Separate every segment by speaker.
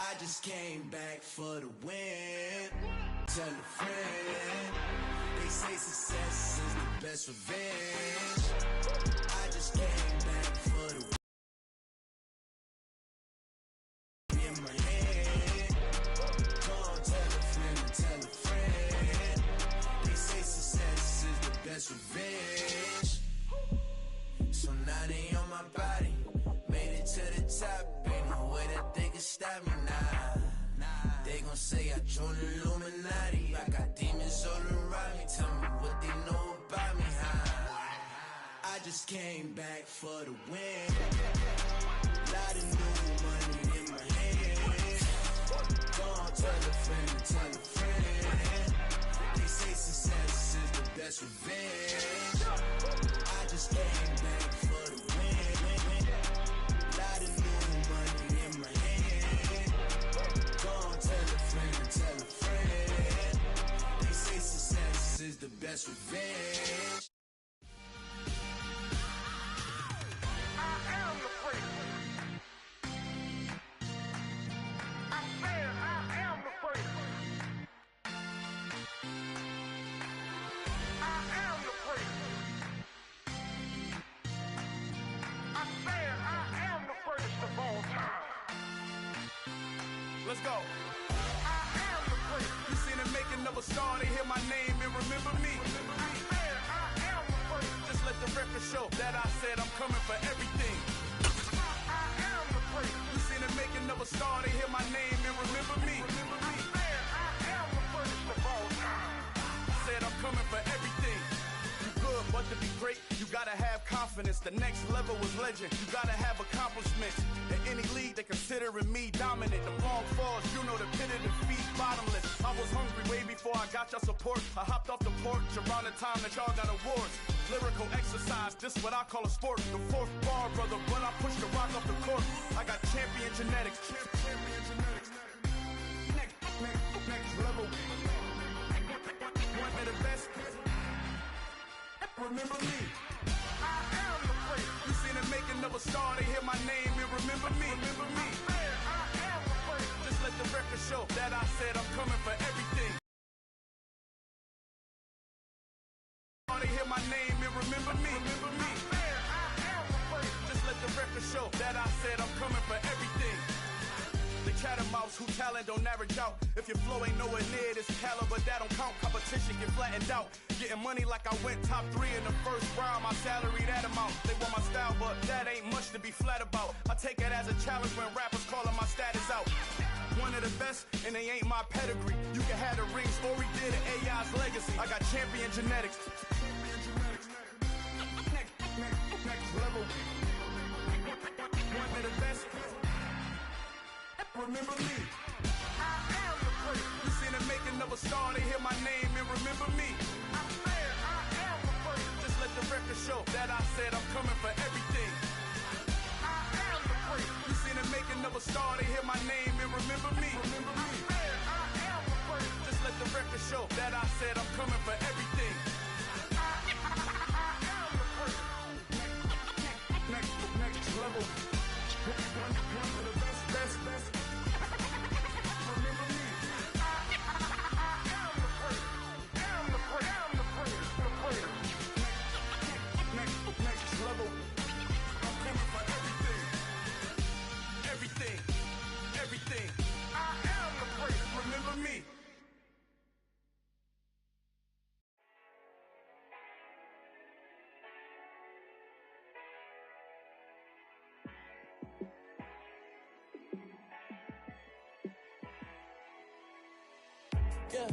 Speaker 1: I just came back for the win. Tell a friend. They say success is the best revenge. I just came back for the win. In my head. Go on, tell a friend and tell a friend. They say success is the best revenge. So now they on my body. Made it to the top. Ain't no way that they can stop me now. They gon' say I joined the Illuminati. I got demons all around me. Tell me what they know about me, huh? I just came back for the win. Lot of new money in my hand. Go on, tell a friend and tell a friend. They say success is the best revenge. I just came back for the win. Lot of new money in my hand. Go on, tell a friend and tell a friend. They say success is the best revenge.
Speaker 2: I am the freak. I said I am the freak. I am the freak. I said I am the freakest of all time.
Speaker 3: Let's go.
Speaker 2: I am the freak.
Speaker 3: You seen the making of a star, they hear my name and remember me.
Speaker 2: I said I am the freak.
Speaker 3: Just let the record show that I said I'm coming for everything.
Speaker 2: I am the freak.
Speaker 3: You seen the making of a star, they hear my name and remember me.
Speaker 2: I said I am the freakest of all time.
Speaker 3: Said I'm coming for everything. You good, but to be great, you gotta have confidence. The next level was legend. You gotta have accomplishments. In any league, they considering me dominant. The long falls, you know the pit of defeat, bottomless. I was hungry way before I got your support. I hopped off the porch around the time that y'all got awards. Lyrical exercise, this what I call a sport. The fourth bar, brother, when I push the rock off the court. I got champion genetics. Champion genetics. Next level. One of the best. Remember me.
Speaker 2: I am the freak.
Speaker 3: You seen the making of a star, they hear my name and remember me. Remember me.
Speaker 2: I said I am the freak.
Speaker 3: Just let the record show that I said I'm coming for everything. They hear my name and remember me. Remember me.
Speaker 2: I said I am the freak.
Speaker 3: Just let the record show that I said I'm coming for everything. The cat and mouse who talent don't average out. If your flow ain't nowhere near this caliber, that don't count. Competition get flattened out. Getting money like I went top 3 in the first round. My salary that amount. They want my style, but that ain't much to be flat about. I take it as a challenge when rappers calling my status out. One of the best, and they ain't my pedigree. You can have the rings, or we did it, AI's legacy. I got champion genetics. Next level. One of the best. Remember me.
Speaker 2: I am the freak.
Speaker 3: You seen the making of a star, they hear my name and remember me.
Speaker 2: I said I am the freak.
Speaker 3: Just let the record show that I said I'm coming for everything.
Speaker 2: I am the freak.
Speaker 3: You seen the making of a star, they hear my name and remember me. Remember me.
Speaker 2: I said I am the freak.
Speaker 3: Just let the record show that I said I'm coming for everything.
Speaker 2: I am the freak.
Speaker 3: Next level. One of the best. Remember me.
Speaker 2: I am the freak. Am the freak. Am the freak. The freak.
Speaker 3: Next level. I'm coming for everything. Everything.
Speaker 2: I am the freak.
Speaker 3: Remember me.
Speaker 4: Yeah,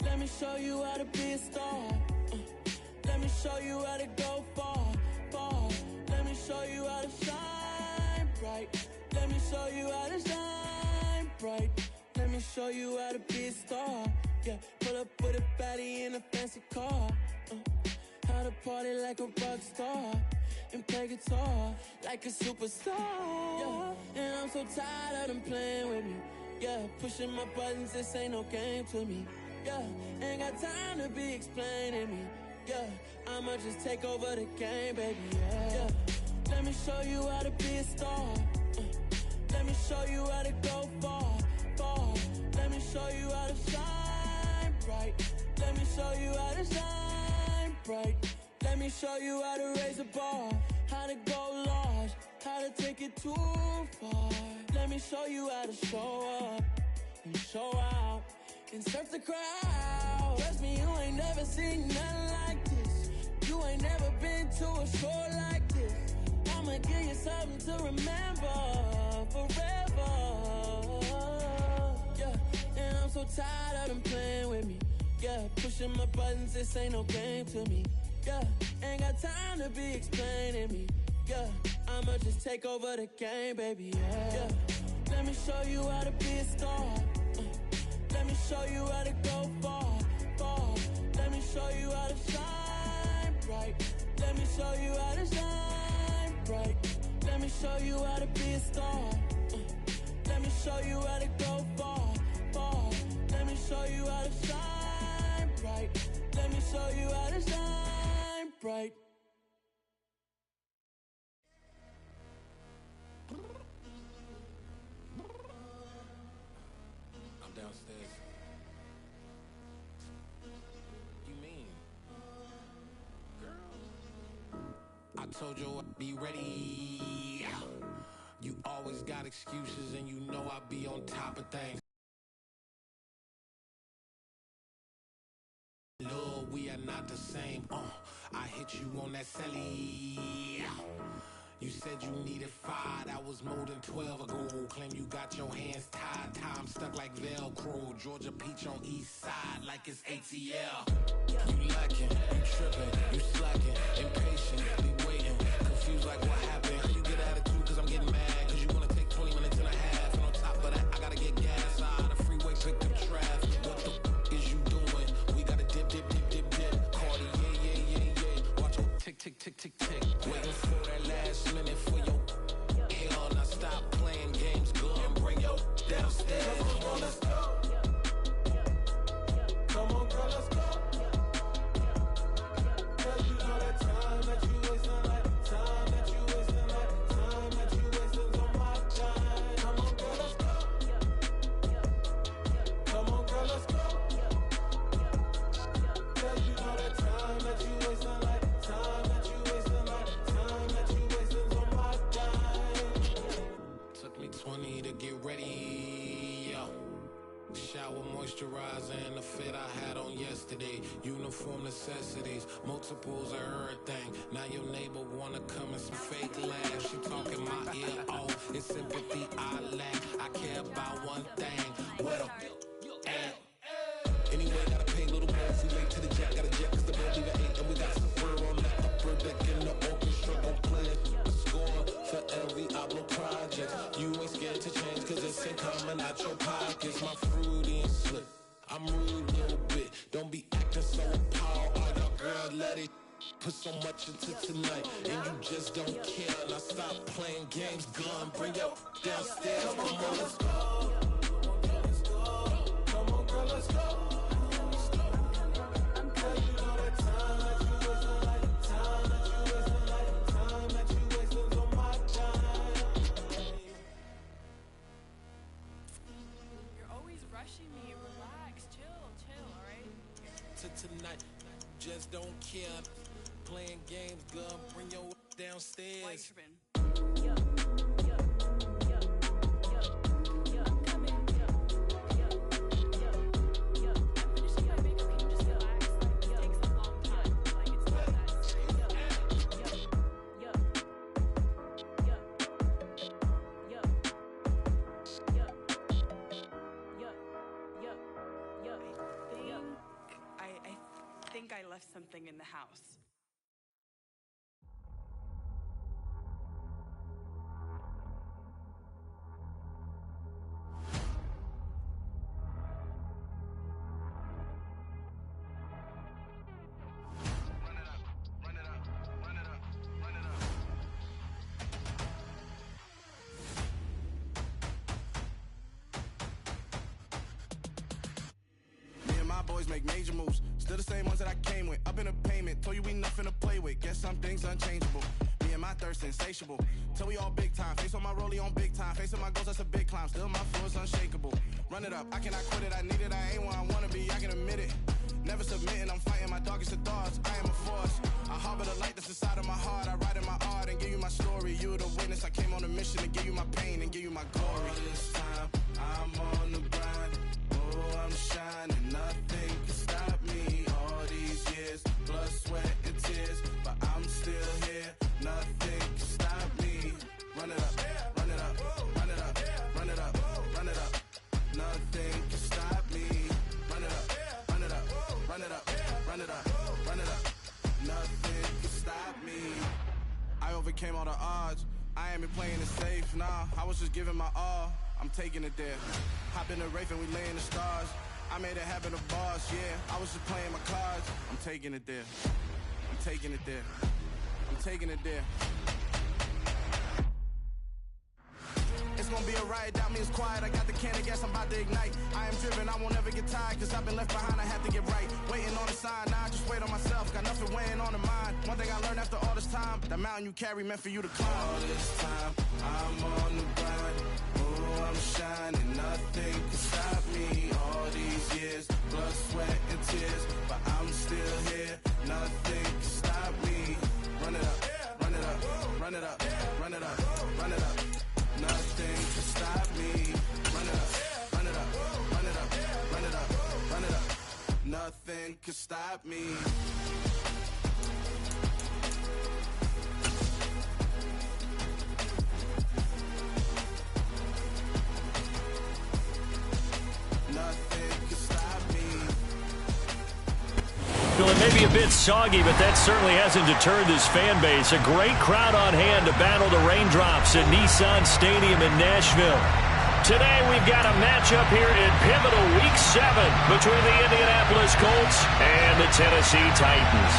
Speaker 4: let me show you how to be a star. Let me show you how to go far. Let me show you how to shine bright. Let me show you how to shine bright. Let me show you how to be a star. Yeah, pull up with a baddie in a fancy car. How to party like a rock star and play guitar like a superstar. Yeah, and I'm so tired of them playing with me. Yeah, pushing my buttons, this ain't no game to me. Yeah, ain't got time to be explaining me. Yeah, I'ma just take over the game, baby. Yeah, let me show you how to be a star. Let me show you how to go far. ball. Let me show you how to shine bright. Let me show you how to shine bright. Let me show you how to raise a bar, how to go large, how to take it too far. Let me show you how to show up and show out and surf the crowd. Trust me, you ain't never seen nothing like this. You ain't never been to a show like this. I'ma give you something to remember forever. Yeah, and I'm so tired of them playing with me. Yeah, pushing my buttons, this ain't no game to me. Yeah, ain't got time to be explaining me. Yeah, I'ma just take over the game, baby. Yeah, let me show you how to be a star. Let me show you how to go far, far. Let me show you how to shine bright. Let me show you how to shine bright. Let me show you how to be a star. Let me show you how to go far, far. Let me show you how to shine bright. Let me show you how to shine bright.
Speaker 5: I'm downstairs. You mean? Girl, I told you I'd be ready. You always got excuses and you know I be on top of things. Lord, we are not the same. I hit you on that celly. You said you needed 5, that was more than 12 ago. Claim you got your hands tied, time stuck like Velcro. Georgia Peach on east side like it's ATL. You lacking, you tripping, you slacking, impatient, be waiting, confused like what happened. How you get attitude cause I'm getting mad, cause you wanna take 20 minutes and a half. And on top of that, I gotta get gas out of the freeway, pick up traffic. What the is you doing? We gotta dip, dip, dip, dip, dip. Cardi, yeah. Watch your tick, tick, tick, tick, tick. Waiting for that last minute for your hell. Now stop playing games, go and bring your downstairs. Come on, let's go. Come on, girl, let's go. Girl, you know that time that you wasting, like time that you wasting, like time that you wasting on my time. Come on, girl, let's go. Come on, girl, let's go. Girl, you know that time that you wasting, like time that you wasting, like time that you wasting on my time. Took me 20 to get ready, yo. Shower moisturizer and the fit I had on yesterday. Uniform necessities, multiples of everything. Now your neighbor wanna come and some fake laugh. She talking my ear off. It's sympathy I lack. I care about one thing. What up? Anyway, gotta pay a little more if we late to the jet. Got a jet cause the boat leave at 8. And we got some fur on that upper deck in the orchestra. Gon' play a score for every Ablo project. You ain't scared to change cause it's ain't coming out your pockets. My fruity and slick. I'm rude a little bit. Don't be acting so appalled. Oh, your girl, let it put so much into tonight. And you just don't care. Now stop playing games. Gun, bring your downstairs. Come on, let's go. Come on, girl, let's go. Girl, you know that time that you wasting, like time that you wasting, like time that you wasting on my time.
Speaker 6: You're always rushing me. Relax, chill, alright?
Speaker 5: To tonight, just don't care. Playing games, gun, bring your downstairs.
Speaker 6: Why you tripping? I think I left something in the house.
Speaker 3: Boys make major moves, still the same ones that I came with. Up in a payment, told you we nothing to play with. Guess some things unchangeable. Me and my thirst insatiable. Till we all big time. Face on my rollie on big time. Facing my goals, that's a big climb. Still my flow is unshakable. Run it up, I cannot quit it. I need it, I ain't where I wanna be, I can admit it. Never submitting, I'm fighting my darkest of thoughts. I am a force. I harbor the light that's inside of my heart. I write in my art and give you my story. You the witness, I came on a mission to give you my pain and give you my glory. All this time, I'm on the grind. Oh, I'm shining, nothing can stop me. All these years, blood, sweat, and tears, but I'm still here. Nothing can stop me. Run it up, run it up, run it up, run it up, run it up. Nothing can stop me. Run it up, run it up, run it up, run it up, run it up. Nothing can stop me. I overcame all the odds. I ain't been playing it safe, nah. I was just giving my all. I'm taking it there. Hop in the Wraith and we lay in the stars. I made it happen, the boss, yeah. I was just playing my cards. I'm taking it there. I'm taking it there. I'm taking it there. It's gonna be a riot, doubt me it's quiet. I got the can of gas, I'm about to ignite. I am driven, I won't ever get tired, cause I've been left behind, I have to get right. Waiting on the sign, now I just wait on myself. Got nothing weighing on the mind. One thing I learned after all this time, the mountain you carry meant for you to climb. All this time, I'm on the grind. Oh, I'm shining, nothing can stop me. All these years, blood, sweat, and tears, but I'm still here. Nothing can stop me. Run it up, run it up, run it up, run it up, run it up. Nothing can stop me. Run it up, run it up, run it up, run it up, run it up. Nothing can stop me. Nothing can stop me.
Speaker 7: Well, it may be a bit soggy, but that certainly hasn't deterred this fan base. A great crowd on hand to battle the raindrops at Nissan Stadium in Nashville. Today we've got a matchup here in pivotal Week 7 between the Indianapolis Colts and the Tennessee Titans.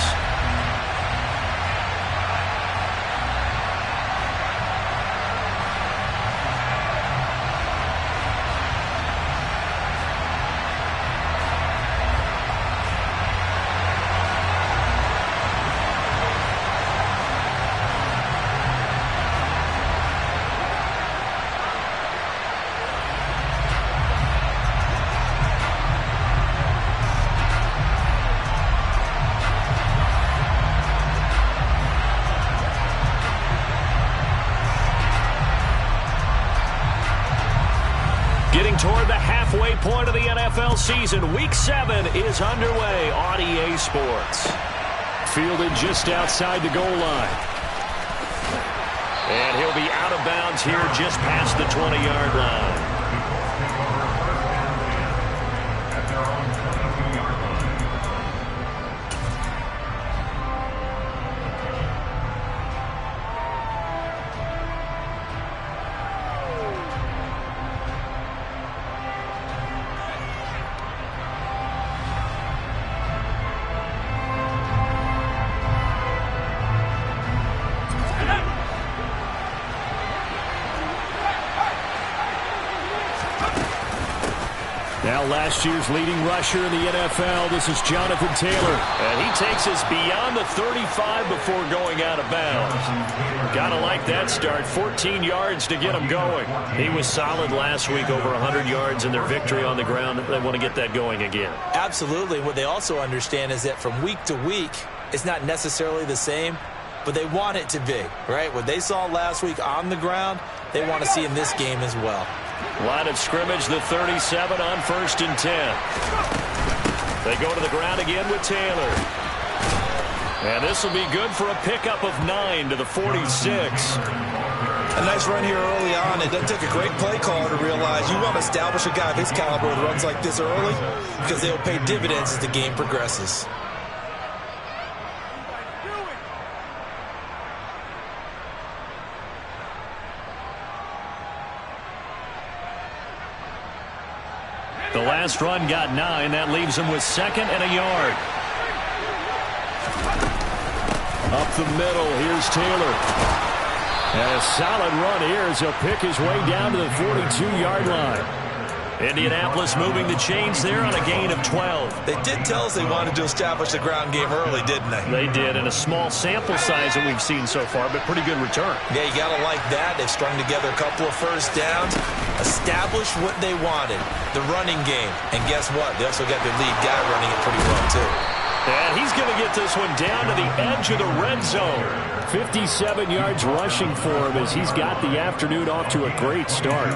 Speaker 7: Getting toward the halfway point of the NFL season, Week 7 is underway on EA Sports. Fielded just outside the goal line. And he'll be out of bounds here just past the 20-yard line. Now last year's leading rusher in the NFL, this is Jonathan Taylor. And he takes us beyond the 35 before going out of bounds. Gotta like that start. 14 yards to get him going. He was solid last week, over 100 yards in their victory on the ground. They want to get that going again.
Speaker 8: Absolutely. What they also understand is that from week to week, it's not necessarily the same, but they want it to be, right? What they saw last week on the ground, they want to see in this game as well.
Speaker 7: Line of scrimmage, the 37 on 1st and 10. They go to the ground again with Taylor. And this will be good for a pickup of 9 to the 46.
Speaker 8: A nice run here early on. It doesn't take a great play caller to realize you want to establish a guy of his caliber with runs like this early because they'll pay dividends as the game progresses.
Speaker 7: The last run got 9. That leaves him with 2nd and a yard. Up the middle, here's Taylor. And a solid run here as he'll pick his way down to the 42-yard line. Indianapolis moving the chains there on a gain of 12.
Speaker 8: They did tell us they wanted to establish the ground game early, didn't they?
Speaker 7: They did, in a small sample size that we've seen so far, but pretty good return.
Speaker 8: Yeah, you got to like that. They've strung together a couple of first downs, established what they wanted, the running game. And guess what? They also got their lead guy running it pretty well, too.
Speaker 7: And he's going to get this one down to the edge of the red zone. 57 yards rushing for him as he's got the afternoon off to a great start.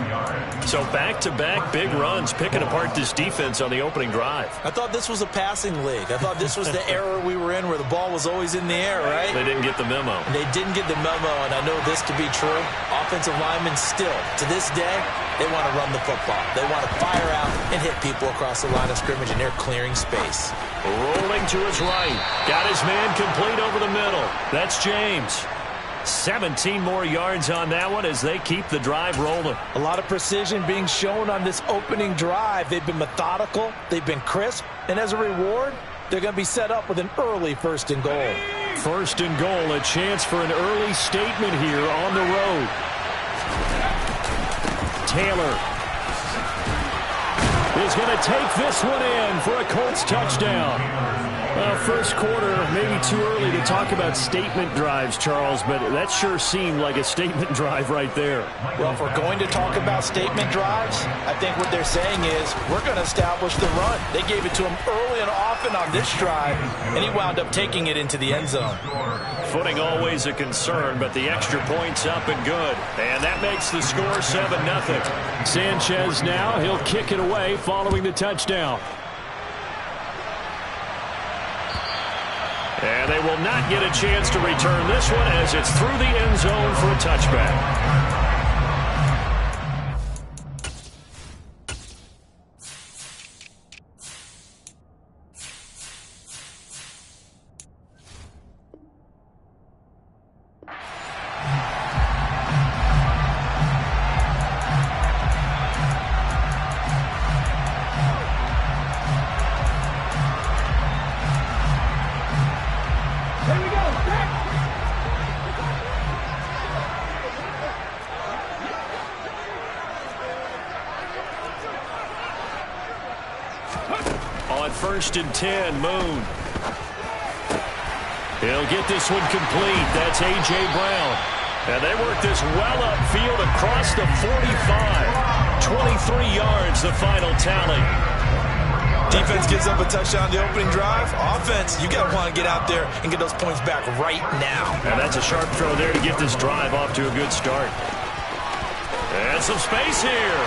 Speaker 7: So back-to-back big runs, picking apart this defense on the opening drive.
Speaker 8: I thought this was a passing league. I thought this was the era we were in where the ball was always in the air, right?
Speaker 7: They didn't get the memo.
Speaker 8: They didn't get the memo, and I know this to be true. Offensive linemen still, to this day, they want to run the football. They want to fire out and hit people across the line of scrimmage, and they're clearing space.
Speaker 7: Rolling to his right. Got his man complete over the middle. That's James. 17 more yards on that one as they keep the drive rolling.
Speaker 8: A lot of precision being shown on this opening drive. They've been methodical. They've been crisp. And as a reward, they're going to be set up with an early 1st and goal.
Speaker 7: 1st and goal, a chance for an early statement here on the road. Taylor is going to take this one in for a Colts touchdown. Well, first quarter, maybe too early to talk about statement drives, Charles, but that sure seemed like a statement drive right there.
Speaker 8: Well, if we're going to talk about statement drives, I think what they're saying is we're going to establish the run. They gave it to him early and often on this drive, and he wound up taking it into the end zone.
Speaker 7: Footing always a concern, but the extra point's up and good. And that makes the score 7-0. Sanchez now, he'll kick it away following the touchdown. And they will not get a chance to return this one as it's through the end zone for a touchback. On 1st and 10, Moon. He'll get this one complete. That's A.J. Brown. And they work this well upfield across the 45. 23 yards, the final tally.
Speaker 8: Defense gives up a touchdown the opening drive. Offense, you got to want to get out there and get those points back right now.
Speaker 7: And that's a sharp throw there to get this drive off to a good start. And some space here.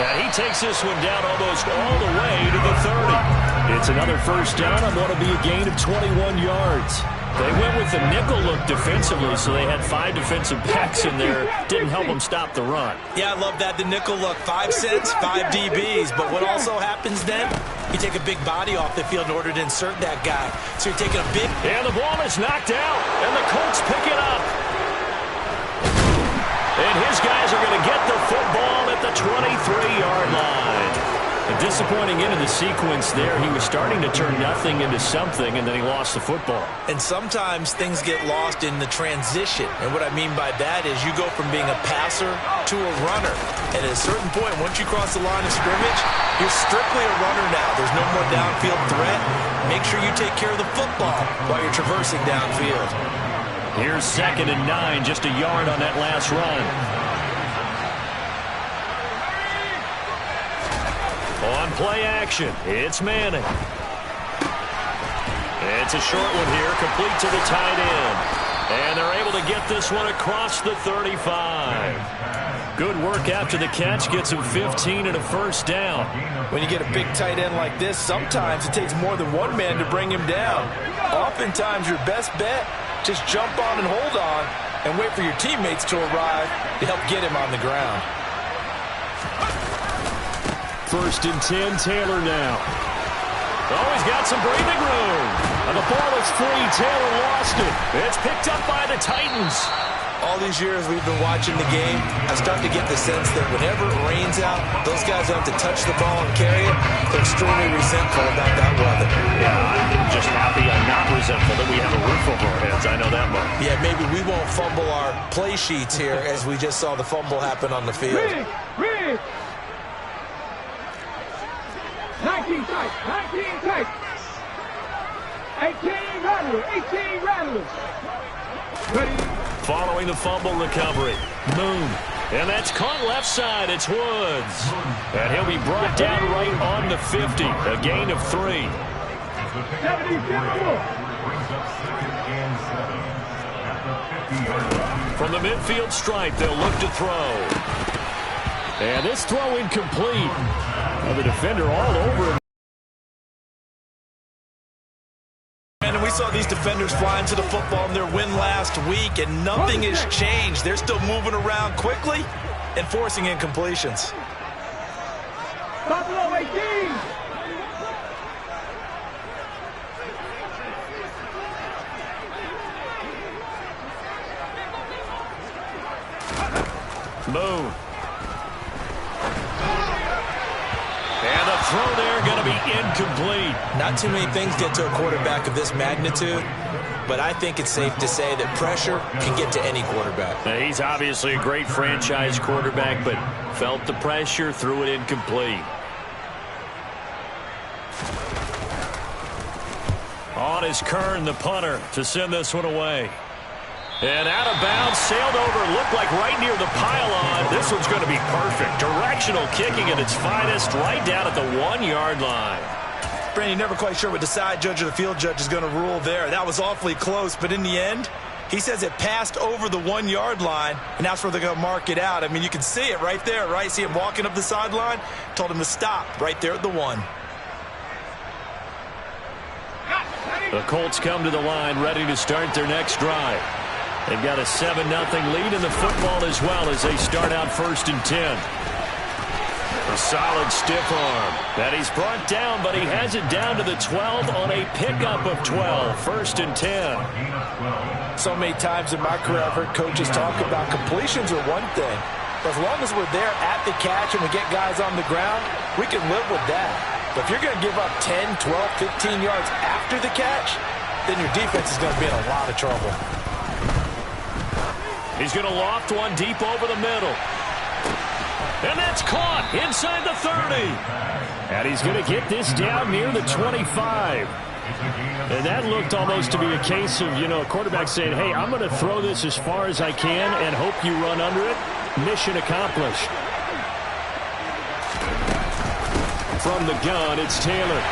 Speaker 7: And he takes this one down almost all the way to the 30. It's another first down on what will be a gain of 21 yards. They went with the nickel look defensively, so they had 5 defensive backs in there. Didn't help them stop the run.
Speaker 8: Yeah, I love that, the nickel look. 5 cents, 5 DBs. But what also happens then, you take a big body off the field in order to insert that guy. So you're taking a big...
Speaker 7: And the ball is knocked out, and the Colts pick it up. And his guys are going to get the football at the 23-yard line. A disappointing end of the sequence there. He was starting to turn nothing into something, and then he lost the football.
Speaker 8: And sometimes things get lost in the transition. And what I mean by that is you go from being a passer to a runner. And at a certain point, once you cross the line of scrimmage, you're strictly a runner now. There's no more downfield threat. Make sure you take care of the football while you're traversing downfield.
Speaker 7: Here's 2nd and 9, just a yard on that last run. On play action, it's Manning. It's a short one here, complete to the tight end. And they're able to get this one across the 35. Good work after the catch, gets him 15 and a first down.
Speaker 8: When you get a big tight end like this, sometimes it takes more than one man to bring him down. Oftentimes your best bet, just jump on and hold on and wait for your teammates to arrive to help get him on the ground.
Speaker 7: 1st and 10, Taylor now. Oh, he's got some breathing room. And the ball is free. Taylor lost it. It's picked up by the Titans.
Speaker 8: All these years we've been watching the game, I start to get the sense that whenever it rains out, those guys don't have to touch the ball and carry it. They're extremely resentful about that weather.
Speaker 7: Yeah, I'm just happy I'm not resentful that we have a roof over our heads. I know that much.
Speaker 8: Yeah, maybe we won't fumble our play sheets here as we just saw the fumble happen on the field.
Speaker 2: 19 tight. 18 rattlers. 18 rattlers. Ready.
Speaker 7: Following the fumble recovery, Moon. And that's caught left side. It's Woods. And he'll be brought down right on the 50. A gain of 3.
Speaker 2: 74.
Speaker 7: From the midfield stripe, they'll look to throw. And this throw incomplete. Well, the defender all over him.
Speaker 8: And we saw these defenders flying to the football in their win last week, and nothing has changed. They're still moving around quickly and forcing incompletions.
Speaker 2: Buffalo 18.
Speaker 7: Moon. And the throw there going to be incomplete.
Speaker 8: Not too many things get to a quarterback of this magnitude, but I think it's safe to say that pressure can get to any quarterback.
Speaker 7: Now, he's obviously a great franchise quarterback, but felt the pressure, threw it incomplete. On is Kern, the punter, to send this one away. And out of bounds, sailed over, looked like right near the pylon. This one's going to be perfect. Directional kicking at its finest, right down at the 1-yard line.
Speaker 8: Brandon, you're never quite sure what the side judge or the field judge is going to rule there. That was awfully close, but in the end, he says it passed over the 1-yard line, and that's where they're going to mark it out. I mean, you can see it right there, right? See him walking up the sideline? Told him to stop right there at the 1.
Speaker 7: The Colts come to the line, ready to start their next drive. They've got a 7-0 lead in the football as well as they start out 1st and 10. A solid stiff arm that he's brought down, but he has it down to the 12 on a pickup of 12. 1st and 10.
Speaker 8: So many times in my career I've heard coaches talk about completions are one thing. But as long as we're there at the catch and we get guys on the ground, we can live with that. But if you're going to give up 10, 12, 15 yards after the catch, then your defense is going to be in a lot of trouble.
Speaker 7: He's going to loft one deep over the middle. And that's caught inside the 30. And he's going to get this down near the 25. And that looked almost to be a case of, a quarterback saying, hey, I'm going to throw this as far as I can and hope you run under it. Mission accomplished. From the gun, it's Taylor.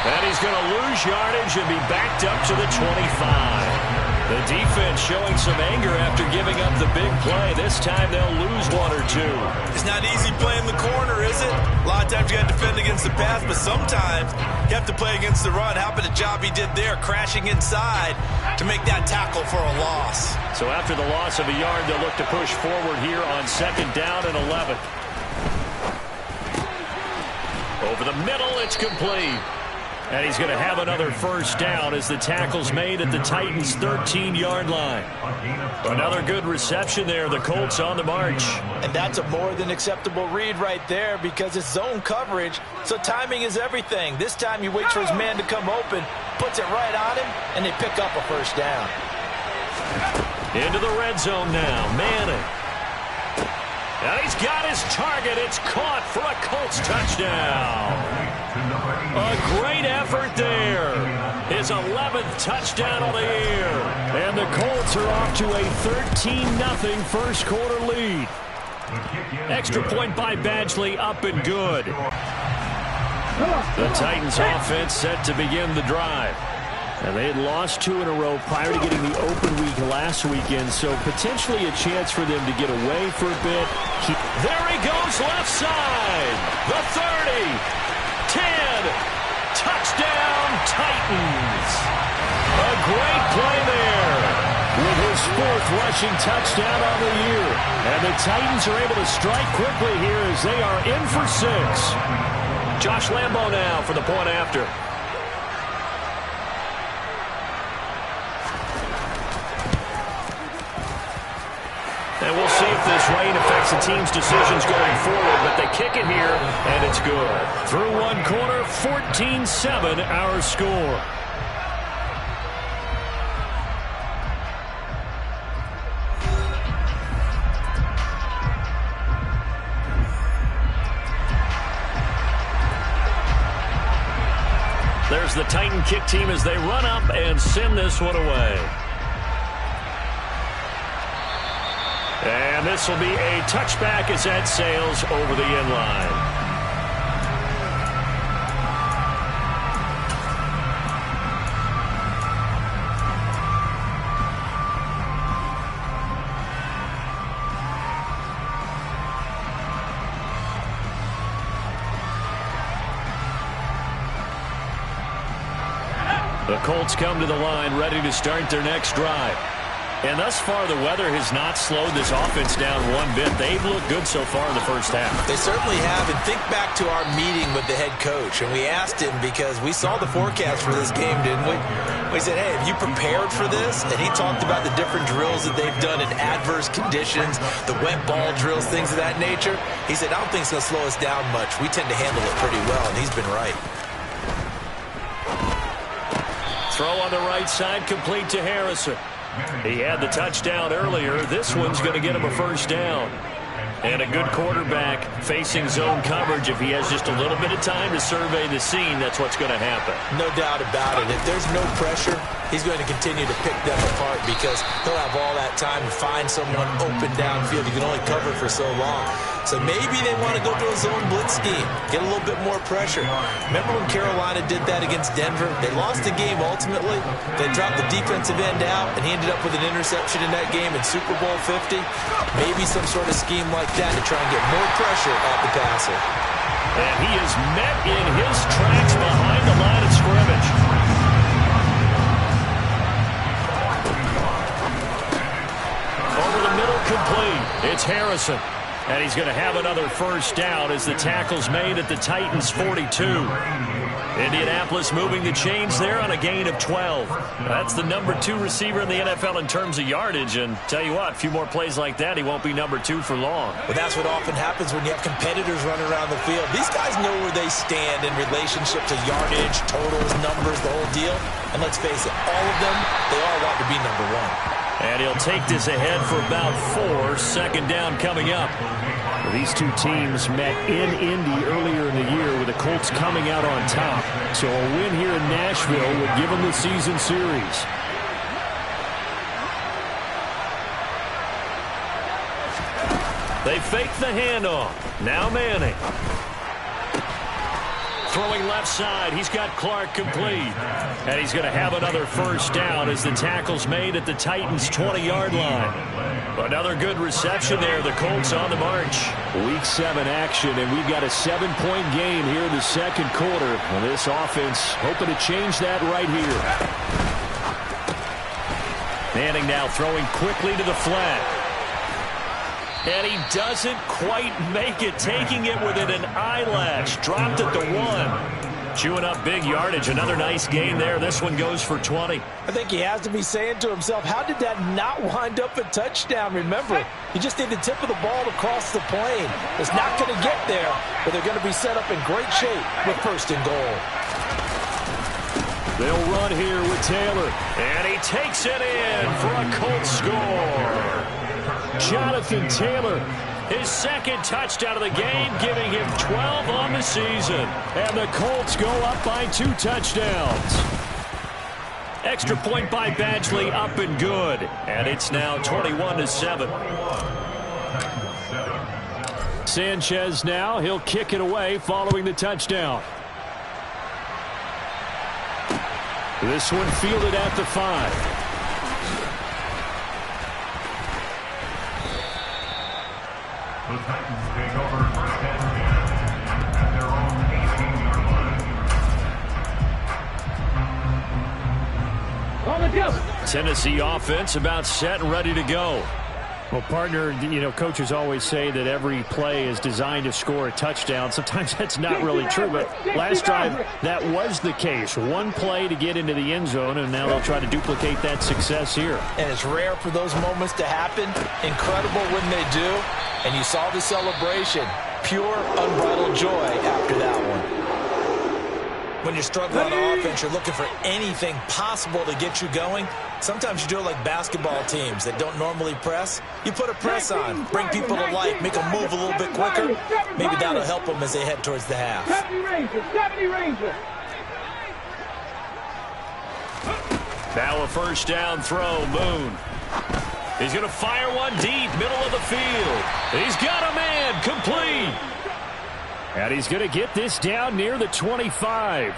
Speaker 7: And he's going to lose yardage and be backed up to the 25. The defense showing some anger after giving up the big play. This time they'll lose 1 or 2.
Speaker 8: It's not easy playing the corner, is it? A lot of times you got to defend against the pass, but sometimes you have to play against the run. How about the job he did there, crashing inside to make that tackle for a loss?
Speaker 7: So after the loss of a yard, they'll look to push forward here on 2nd down and 11. Over the middle, it's complete. And he's going to have another 1st down as the tackle's made at the Titans' 13-yard line. Another good reception there. The Colts on the march.
Speaker 8: And that's a more than acceptable read right there because it's zone coverage, so timing is everything. This time he waits for his man to come open, puts it right on him, and they pick up a 1st down.
Speaker 7: Into the red zone now. Manning. And he's got his target. It's caught for a Colts touchdown. A great effort there. His 11th touchdown of the year. And the Colts are off to a 13-0 first quarter lead. Extra point by Badgley, up and good. The Titans offense set to begin the drive. And they had lost 2 in a row prior to getting the open week last weekend, so potentially a chance for them to get away for a bit. There he goes, left side. The 30, 10, touchdown Titans. A great play there with his 4th rushing touchdown on the year. And the Titans are able to strike quickly here as they are in for 6. Josh Lambo now for the point after. And we'll see if this rain affects the team's decisions going forward, but they kick it here, and it's good. Through 1 quarter, 14-7 our score. Here's the Titan kick team as they run up and send this one away. And this will be a touchback as that sails over the end line. The Colts come to the line ready to start their next drive. And thus far, the weather has not slowed this offense down one bit. They've looked good so far in the first half.
Speaker 8: They certainly have. And think back to our meeting with the head coach. And we asked him because we saw the forecast for this game, didn't we? We said, hey, have you prepared for this? And he talked about the different drills that they've done in adverse conditions, the wet ball drills, things of that nature. He said, I don't think it's going to slow us down much. We tend to handle it pretty well, and he's been right.
Speaker 7: Throw on the right side, complete to Harrison. He had the touchdown earlier. This one's going to get him a first down. And a good quarterback facing zone coverage. If he has just a little bit of time to survey the scene, that's what's going to happen.
Speaker 8: No doubt about it. If there's no pressure, he's going to continue to pick them apart because he'll have all that time to find someone open downfield. You can only cover for so long. So maybe they want to go to a zone blitz scheme, get a little bit more pressure. Remember when Carolina did that against Denver? They lost the game ultimately. They dropped the defensive end out, and he ended up with an interception in that game in Super Bowl 50. Maybe some sort of scheme like that to try and get more pressure at the passer.
Speaker 7: And he is met in his tracks behind the line of scrimmage. Over the middle, complete. It's Harrison. And he's going to have another first down as the tackle's made at the Titans' 42. Indianapolis moving the chains there on a gain of 12. That's the number 2 receiver in the NFL in terms of yardage. And tell you what, a few more plays like that, he won't be number 2 for long.
Speaker 8: But that's what often happens when you have competitors running around the field. These guys know where they stand in relationship to yardage, totals, numbers, the whole deal. And let's face it, all of them, they all want to be number 1.
Speaker 7: And he'll take this ahead for about 4. Second down coming up. Well, these two teams met in Indy earlier in the year with the Colts coming out on top. So a win here in Nashville would give them the season series. They fake the handoff. Now Manning. Throwing left side. He's got Clark complete. And he's going to have another first down as the tackle's made at the Titans' 20-yard line. Another good reception there. The Colts on the march. Week 7 action, and we've got a 7-point game here in the second quarter. And this offense hoping to change that right here. Manning now throwing quickly to the flat. And he doesn't quite make it, taking it within an eyelash. Dropped at the 1. Chewing up big yardage. Another nice gain there. This one goes for 20.
Speaker 8: I think he has to be saying to himself, how did that not wind up a touchdown? Remember, you just need the tip of the ball to cross the plane. It's not going to get there, but they're going to be set up in great shape with first and goal.
Speaker 7: They'll run here with Taylor. And he takes it in for a Colts score. Jonathan Taylor, his second touchdown of the game, giving him 12 on the season. And the Colts go up by 2 touchdowns. Extra point by Badgley, up and good. And it's now 21-7. Sanchez now, he'll kick it away following the touchdown. This one fielded at the 5.
Speaker 2: The Titans take over first and 10 at their own 18-yard line.
Speaker 7: Tennessee offense about set and ready to go.
Speaker 9: Well, partner, you know, coaches always say that every play is designed to score a touchdown. Sometimes that's not really true, but last drive, that was the case. One play to get into the end zone, and now they'll try to duplicate that success here.
Speaker 8: And it's rare for those moments to happen. Incredible when they do. And you saw the celebration. Pure, unbridled joy after that one. When you're struggling on offense, you're looking for anything possible to get you going. Sometimes you do it like basketball teams that don't normally press. You put a press on, bring people to life, make them move a little bit quicker. Maybe that'll help them as they head towards the half.
Speaker 7: Now a first down throw, Moon. He's going to fire one deep, middle of the field. He's got a man, complete. And he's going to get this down near the 25.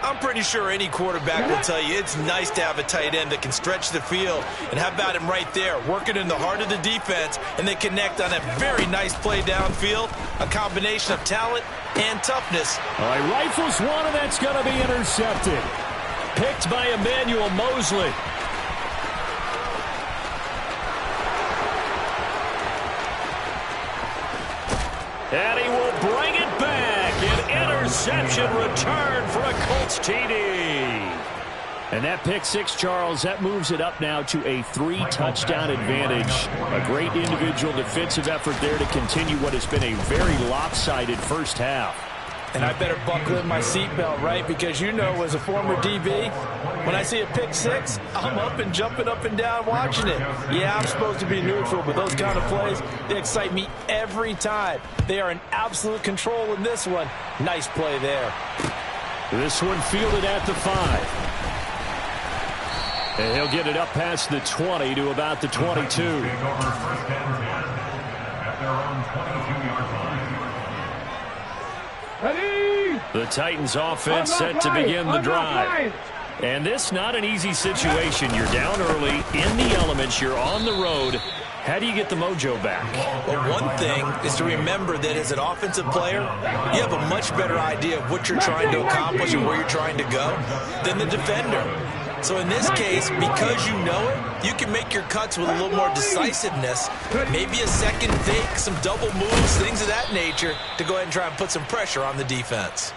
Speaker 8: I'm pretty sure any quarterback will tell you it's nice to have a tight end that can stretch the field. And how about him right there, working in the heart of the defense, and they connect on a very nice play downfield, a combination of talent and toughness.
Speaker 9: All right, rifles one, and that's going to be intercepted. Picked by Emmanuel Mosley. And he will bring it back. An interception return for a Colts TD. And that pick six, Charles, that moves it up now to a 3-touchdown advantage. A great individual defensive effort there to continue what has been a very lopsided first half.
Speaker 8: And I better buckle in my seatbelt, right? Because you know, as a former DB, when I see a pick six, I'm up and jumping up and down watching it. Yeah, I'm supposed to be neutral, but those kind of plays, they excite me every time. They are in absolute control in this one. Nice play there.
Speaker 9: This one fielded at the 5. And he'll get it up past the 20 to about the 22. The Titans offense set to begin the drive. And this not an easy situation. You're down early, in the elements, you're on the road. How do you get the mojo back?
Speaker 8: Well, one thing is to remember that as an offensive player, you have a much better idea of what you're trying to accomplish and where you're trying to go than the defender. So in this case, because you know it, you can make your cuts with a little more decisiveness, maybe a second fake, some double moves, things of that nature, to go ahead and try and put some pressure on the defense.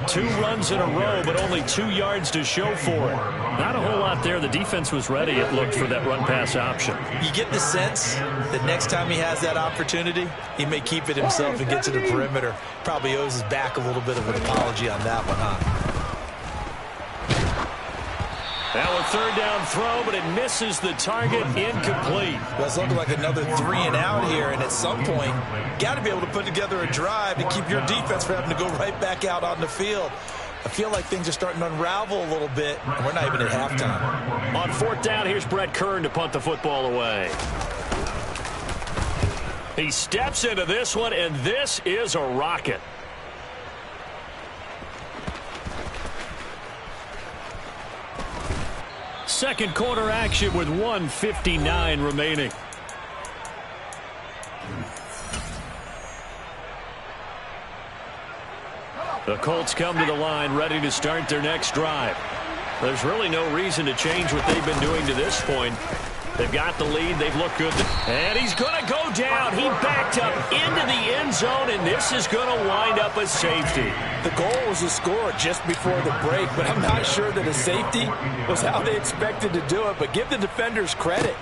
Speaker 9: 2 runs in a row, but only 2 yards to show for it. Not a whole lot there. The defense was ready, it looked, for that run-pass option.
Speaker 8: You get the sense that next time he has that opportunity, he may keep it himself and get to the perimeter. Probably owes his back a little bit of an apology on that one, huh?
Speaker 7: Now a third down throw, but it misses the target, incomplete.
Speaker 8: Well, it's looking like another 3 and out here, and at some point, got to be able to put together a drive to keep your defense from having to go right back out on the field. I feel like things are starting to unravel a little bit, and we're not even at halftime.
Speaker 7: On 4th down, here's Brett Kern to punt the football away. He steps into this one, and this is a rocket. Second quarter action with 1:59 remaining. The Colts come to the line ready to start their next drive. There's really no reason to change what they've been doing to this point. They've got the lead. They've looked good. And he's going to go down. He backed up into the end zone, and this is going to wind up a safety.
Speaker 8: The goal was a score just before the break, but I'm not sure that a safety was how they expected to do it. But give the defenders credit.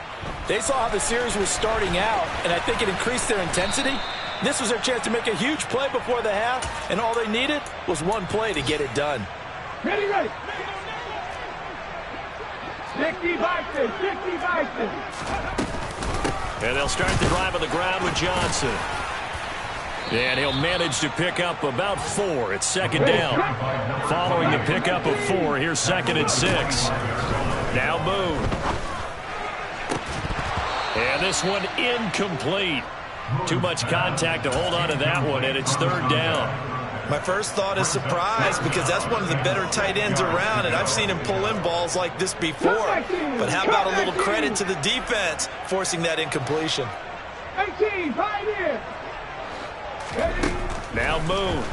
Speaker 8: They saw how the series was starting out, and I think it increased their intensity. This was their chance to make a huge play before the half, and all they needed was one play to get it done.
Speaker 2: Ready. 60 Bison.
Speaker 7: And they'll start the drive on the ground with Johnson. And he'll manage to pick up about 4. It's second down. Following the pickup of 4, here's 2nd and 6. Now Moon. And this one incomplete. Too much contact to hold on to that one, and it's 3rd down.
Speaker 8: My first thought is surprise, because that's one of the better tight ends around, and I've seen him pull in balls like this before. But how about a little credit to the defense forcing that incompletion?
Speaker 2: 18, Pioneer.
Speaker 7: Now Moon.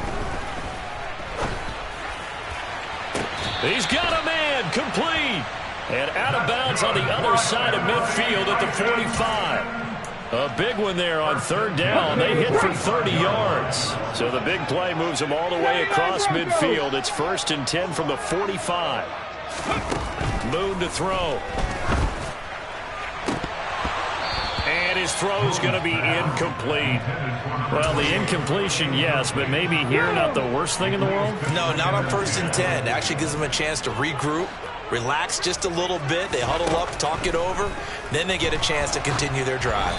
Speaker 7: He's got a man, complete. And out of bounds on the other side of midfield at the 45. A big one there on 3rd down. They hit for 30 yards. So the big play moves them all the way across midfield. It's 1st and 10 from the 45. Moon to throw. And his throw's going to be incomplete. Well, the incompletion, yes, but maybe here not the worst thing in the world?
Speaker 8: No, not on 1st and 10. Actually gives them a chance to regroup, relax just a little bit. They huddle up, talk it over. Then they get a chance to continue their drive.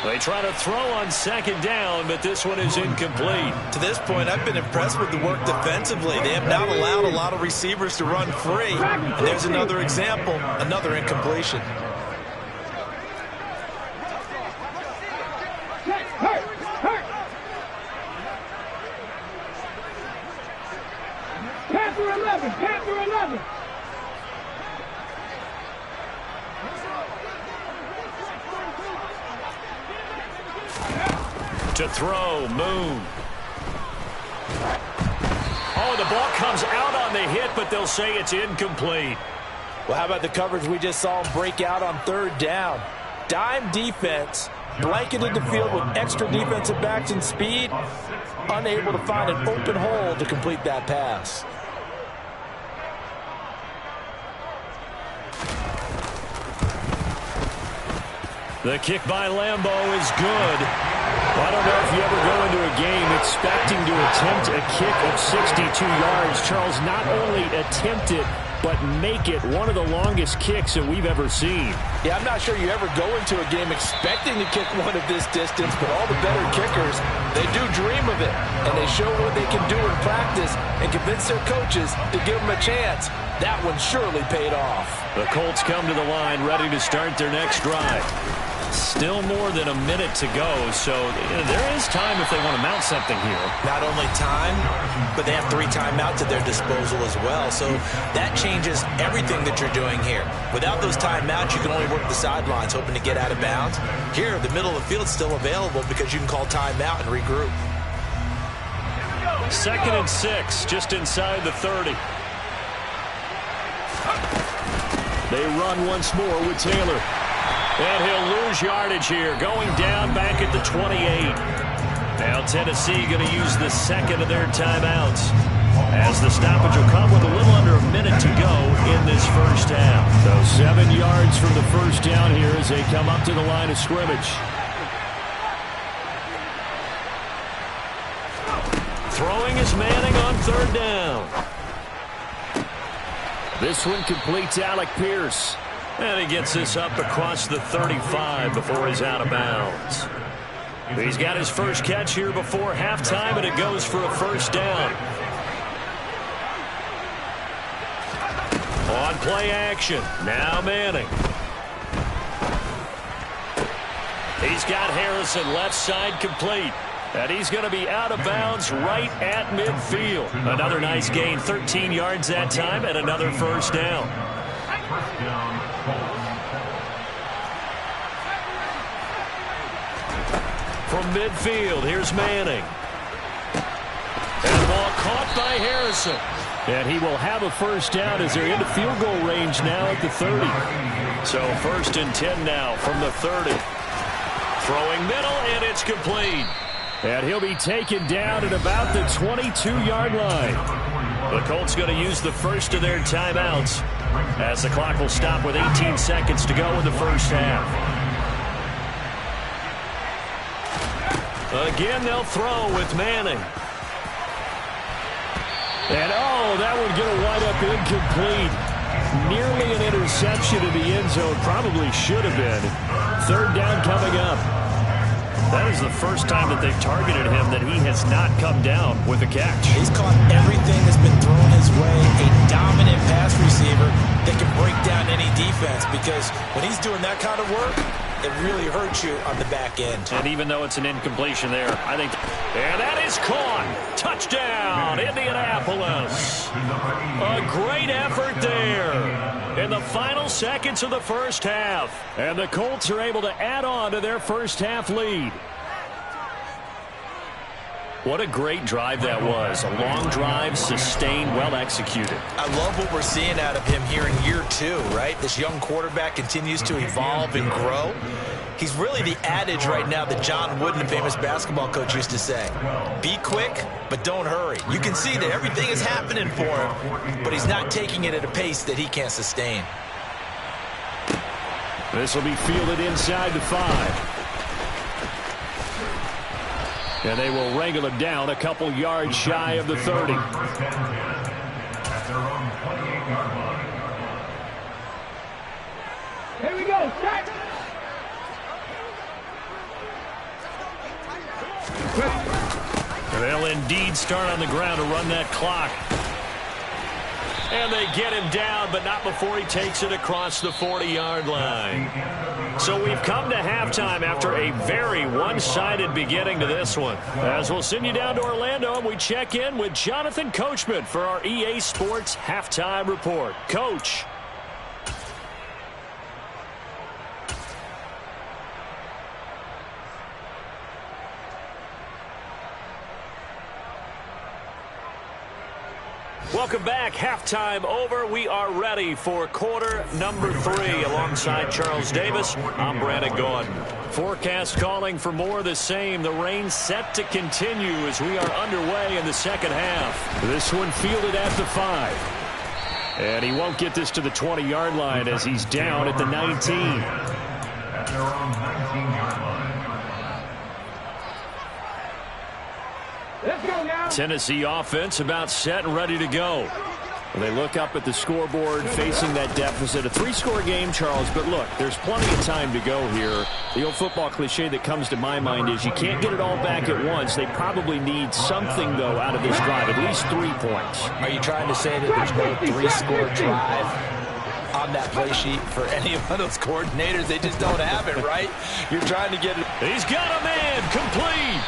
Speaker 7: They try to throw on second down, but this one is incomplete.
Speaker 8: To this point, I've been impressed with the work defensively. They have not allowed a lot of receivers to run free. And there's another example, another incompletion.
Speaker 2: Panther 11, Panther 11.
Speaker 7: To throw, Moon. Oh, the ball comes out on the hit, but they'll say it's incomplete.
Speaker 8: Well, how about the coverage we just saw him break out on third down? Dime defense, blanketed the field with extra defensive backs and speed, unable to find an open hole to complete that pass.
Speaker 7: The kick by Lambeau is good. I don't know if you ever go into a game expecting to attempt a kick of 62 yards. Charles, not only attempt it, but make it one of the longest kicks that we've ever seen.
Speaker 8: Yeah, I'm not sure you ever go into a game expecting to kick one of this distance, but all the better kickers, they do dream of it, and they show what they can do in practice and convince their coaches to give them a chance. That one surely paid off.
Speaker 7: The Colts come to the line ready to start their next drive. Still more than a minute to go, so there is time if they want to mount something here.
Speaker 8: Not only time, but they have 3 timeouts at their disposal as well, so that changes everything that you're doing here. Without those timeouts, you can only work the sidelines, hoping to get out of bounds. Here, the middle of the field is still available because you can call timeout and regroup.
Speaker 7: 2nd and 6, just inside the 30. They run once more with Taylor. And he'll lose yardage here, going down back at the 28. Now Tennessee going to use the second of their timeouts, as the stoppage will come with a little under a minute to go in this first half. So 7 yards from the first down here as they come up to the line of scrimmage. Throwing is Manning on third down. This one completes Alec Pierce. And he gets this up across the 35 before he's out of bounds. He's got his first catch here before halftime, and it goes for a first down. On play action, now Manning. He's got Harrison left side complete. And he's going to be out of bounds right at midfield. Another nice gain, 13 yards that time, and another first down. From midfield, here's Manning. And the ball caught by Harrison. And he will have a first down as they're into field goal range now at the 30. So 1st and 10 now from the 30. Throwing middle, and it's complete. And he'll be taken down at about the 22-yard line. The Colts going to use the first of their timeouts, as the clock will stop with 18 seconds to go in the first half. Again, they'll throw with Manning. And, oh, that one going to wind up incomplete. Nearly an interception in the end zone. Probably should have been. 3rd down coming up. That is the first time that they've targeted him that he has not come down with a catch.
Speaker 8: He's caught everything that's been thrown his way. A dominant pass receiver that can break down any defense, because when he's doing that kind of work, it really hurts you on the back end. And
Speaker 7: even though it's an incompletion there, I think... And that is caught. Touchdown, Indianapolis. A great effort there in the final seconds of the first half. And the Colts are able to add on to their first half lead. What a great drive that was. A long drive, sustained, well executed.
Speaker 8: I love what we're seeing out of him here in year 2, right? This young quarterback continues to evolve and grow. He's really the adage right now that John Wooden, the famous basketball coach, used to say. Be quick, but don't hurry. You can see that everything is happening for him, but he's not taking it at a pace that he can't sustain.
Speaker 7: This will be fielded inside the 5. And they will wrangle it down a couple yards shy of the 30.
Speaker 2: Here we go, set.
Speaker 7: They'll indeed start on the ground to run that clock. And they get him down, but not before he takes it across the 40-yard line. So we've come to halftime after a very one-sided beginning to this one. As we'll send you down to Orlando, and we check in with Jonathan Coachman for our EA Sports Halftime Report. Coach. Welcome back. Halftime over. We are ready for quarter number 3. Alongside Charles Davis, I'm Brandon Gordon. Forecast calling for more of the same. The rain set to continue as we are underway in the second half. This one fielded at the 5. And he won't get this to the 20-yard line as he's down at the 19.
Speaker 2: At their own 19-yard line.
Speaker 7: Tennessee offense about set and ready to go. They look up at the scoreboard facing that deficit. A 3-score game, Charles, but look, there's plenty of time to go here. The old football cliche that comes to my mind is you can't get it all back at once. They probably need something, though, out of this drive, at least 3 points.
Speaker 8: Are you trying to say that there's no 3-score drive on that play sheet for any of those coordinators? They just don't have it, right? You're trying to get it.
Speaker 7: He's got a man complete.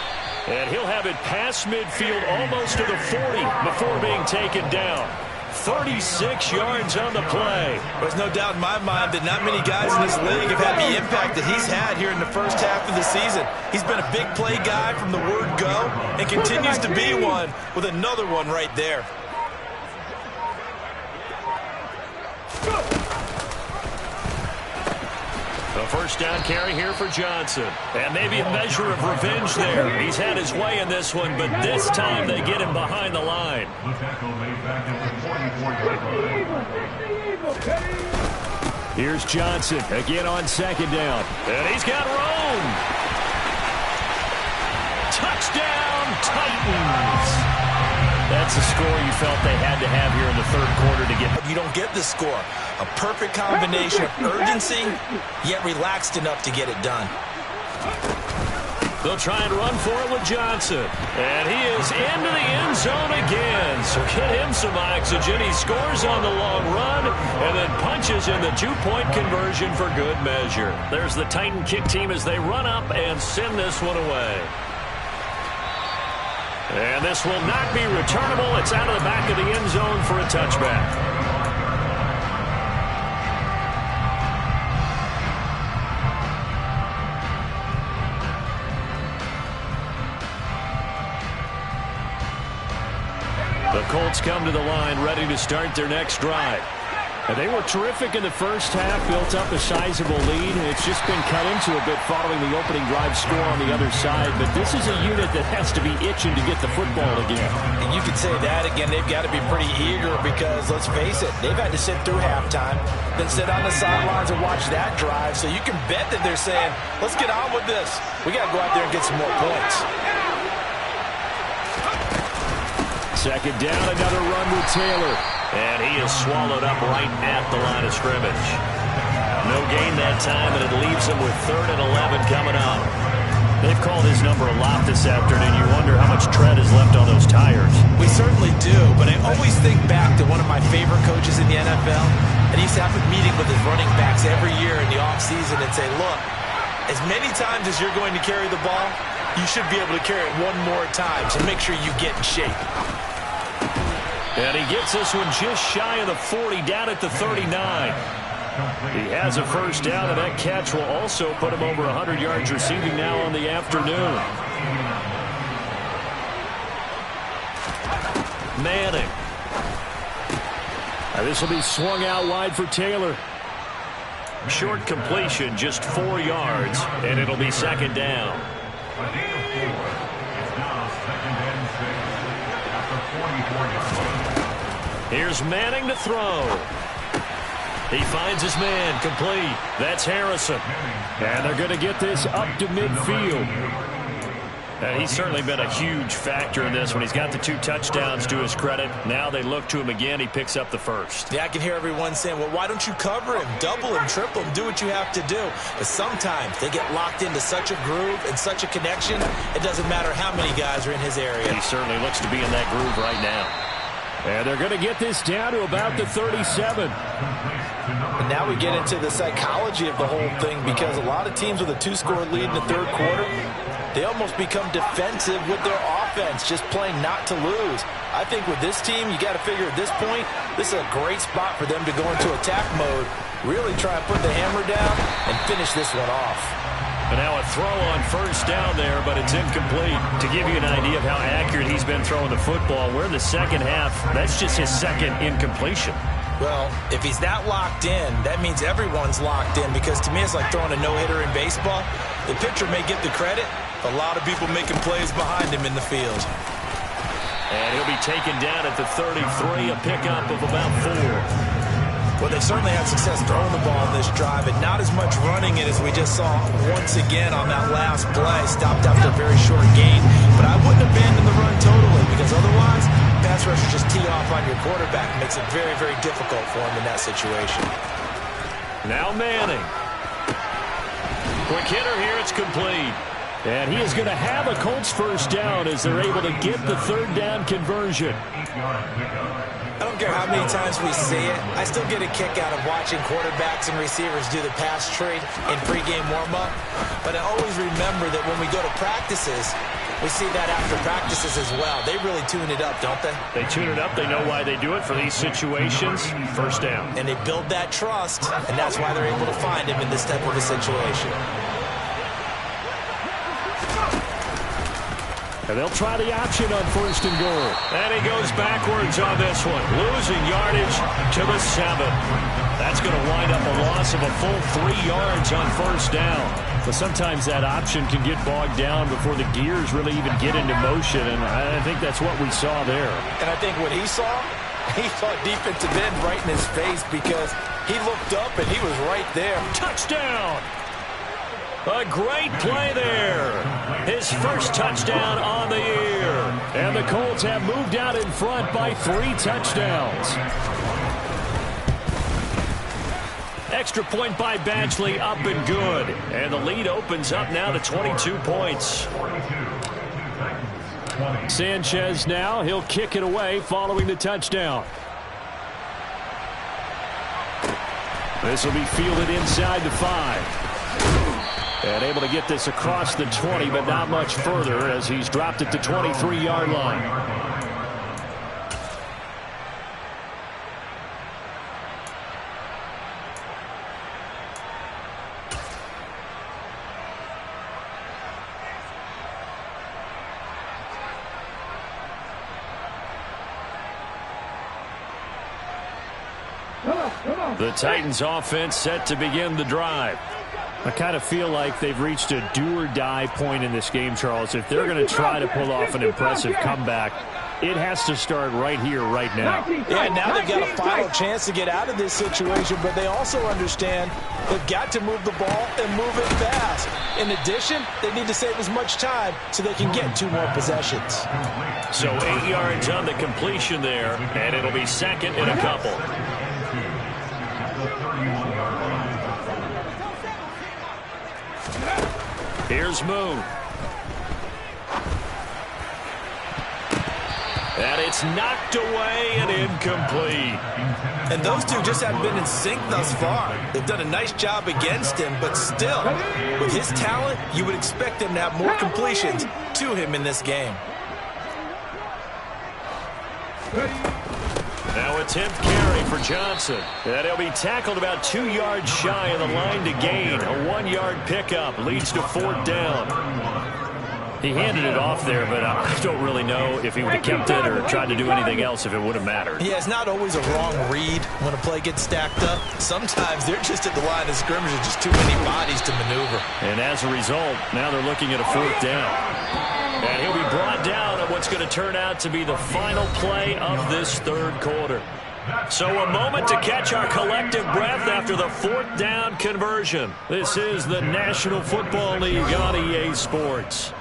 Speaker 7: And he'll have it past midfield almost to the 40 before being taken down. 36 yards on the play.
Speaker 8: There's no doubt in my mind that not many guys in this league have had the impact that he's had here in the first half of the season. He's been a big play guy from the word go and continues to be one with another one right there.
Speaker 7: The first down carry here for Johnson. And maybe a measure of revenge there. He's had his way in this one, but this time they get him behind the line.
Speaker 2: The tackle made back at the 44-yard line.
Speaker 7: Here's Johnson again on second down. And he's got room. Touchdown, Titans. That's a score you felt they had to have here in the third quarter to get.
Speaker 8: You don't get the score. A perfect combination of urgency, yet relaxed enough to get it done.
Speaker 7: They'll try and run for it with Johnson. And he is into the end zone again. So get him some oxygen. He scores on the long run and then punches in the 2-point conversion for good measure. There's the Titan kick team as they run up and send this one away. And this will not be returnable. It's out of the back of the end zone for a touchback. The Colts come to the line ready to start their next drive. And they were terrific in the first half, built up a sizable lead, and it's just been cut into a bit following the opening drive score on the other side. But this is a unit that has to be itching to get the football again.
Speaker 8: And you could say that again. They've got to be pretty eager because, let's face it, they've had to sit through halftime, then sit on the sidelines and watch that drive. So you can bet that they're saying, let's get on with this. We got to go out there and get some more points.
Speaker 7: Second down, another run with Taylor. And he is swallowed up right at the line of scrimmage. No gain that time, and it leaves him with 3rd and 11 coming up. They've called his number a lot this afternoon. You wonder how much tread is left on those tires.
Speaker 8: We certainly do, but I always think back to one of my favorite coaches in the NFL, and he used to have a meeting with his running backs every year in the offseason and say, look, as many times as you're going to carry the ball, you should be able to carry it one more time, so make sure you get in shape.
Speaker 7: And he gets this one just shy of the 40, down at the 39. He has a first down, and that catch will also put him over 100 yards receiving now on the afternoon. Manning. This will be swung out wide for Taylor. Short completion, just 4 yards, and it'll be second down.
Speaker 2: A gain of 4. It's now 2nd and 6 at the 44-yard line.
Speaker 7: Here's Manning to throw. He finds his man complete. That's Harrison. And they're going to get this up to midfield. He's certainly been a huge factor in this when he's got the 2 touchdowns to his credit. Now they look to him again. He picks up the first.
Speaker 8: Yeah, I can hear everyone saying, well, why don't you cover him? Double him, triple him, do what you have to do. But sometimes they get locked into such a groove and such a connection, it doesn't matter how many guys are in his area.
Speaker 7: He certainly looks to be in that groove right now.
Speaker 9: And they're going to get this down to about the 37.
Speaker 8: And now we get into the psychology of the whole thing, because a lot of teams with a 2-score lead in the third quarter, they almost become defensive with their offense, just playing not to lose. I think with this team, you got to figure at this point, this is a great spot for them to go into attack mode, really try and put the hammer down and finish this one off.
Speaker 7: And now a throw on first down there, but it's incomplete. To give you an idea of how accurate he's been throwing the football, we're in the second half. That's just his second incompletion.
Speaker 8: Well, if he's that locked in, that means everyone's locked in, because to me it's like throwing a no-hitter in baseball. The pitcher may get the credit, a lot of people making plays behind him in the field.
Speaker 7: And he'll be taken down at the 33, a pickup of about 4.
Speaker 8: Well, they certainly had success throwing the ball on this drive, and not as much running it as we just saw once again on that last play. Stopped after a very short gain, but I wouldn't abandon the run totally, because otherwise, pass rushers just tee off on your quarterback. It makes it very, very difficult for him in that situation.
Speaker 7: Now Manning. Quick hitter here, it's complete.
Speaker 9: And he is going to have a Colts first down as they're able to get the third down conversion.
Speaker 8: I don't care how many times we see it. I still get a kick out of watching quarterbacks and receivers do the pass trade in pregame warm-up. But I always remember that when we go to practices, we see that after practices as well. They really tune it up, don't they?
Speaker 7: They tune it up. They know why they do it for these situations. First down.
Speaker 8: And they build that trust, and that's why they're able to find him in this type of a situation.
Speaker 9: And they'll try the option on first and goal.
Speaker 7: And he goes backwards on this one, losing yardage to the 7. That's going to wind up a loss of a full 3 yards on first down. But sometimes that option can get bogged down before the gears really even get into motion, and I think that's what we saw there.
Speaker 8: And I think what he saw defensive end right in his face, because he looked up and he was right there.
Speaker 7: Touchdown! A great play there. His first touchdown on the year.
Speaker 9: And the Colts have moved out in front by 3 touchdowns.
Speaker 7: Extra point by Badgley, up and good. And the lead opens up now to 22 points.
Speaker 9: Sanchez now, he'll kick it away following the touchdown. This will be fielded inside the 5. And able to get this across the 20, but not much further as he's dropped it to 23-yard line.
Speaker 7: The Titans offense set to begin the drive.
Speaker 9: I kind of feel like they've reached a do-or-die point in this game, Charles. If they're going to try to pull off an impressive comeback, it has to start right here, right now.
Speaker 8: Yeah, now they've got a final chance to get out of this situation, but they also understand they've got to move the ball and move it fast. In addition, they need to save as much time so they can get 2 more possessions.
Speaker 7: So 8 yards on the completion there, and it'll be second and a couple. Here's Moon. And it's knocked away and incomplete.
Speaker 8: And those two just haven't been in sync thus far. They've done a nice job against him, but still, with his talent, you would expect him to have more completions to him in this game.
Speaker 7: Now a 10th carry for Johnson. And he'll be tackled about 2 yards shy of the line to gain. A 1-yard pickup leads to 4th down. He handed it off there, but I don't really know if he would have kept it or tried to do anything else if it would have mattered.
Speaker 8: Yeah, it's not always a wrong read when a play gets stacked up. Sometimes they're just at the line of scrimmage and just too many bodies to maneuver.
Speaker 7: And as a result, now they're looking at a 4th down. And he'll be brought down on what's going to turn out to be the final play of this third quarter. So a moment to catch our collective breath after the 4th down conversion. This is the National Football League on EA Sports.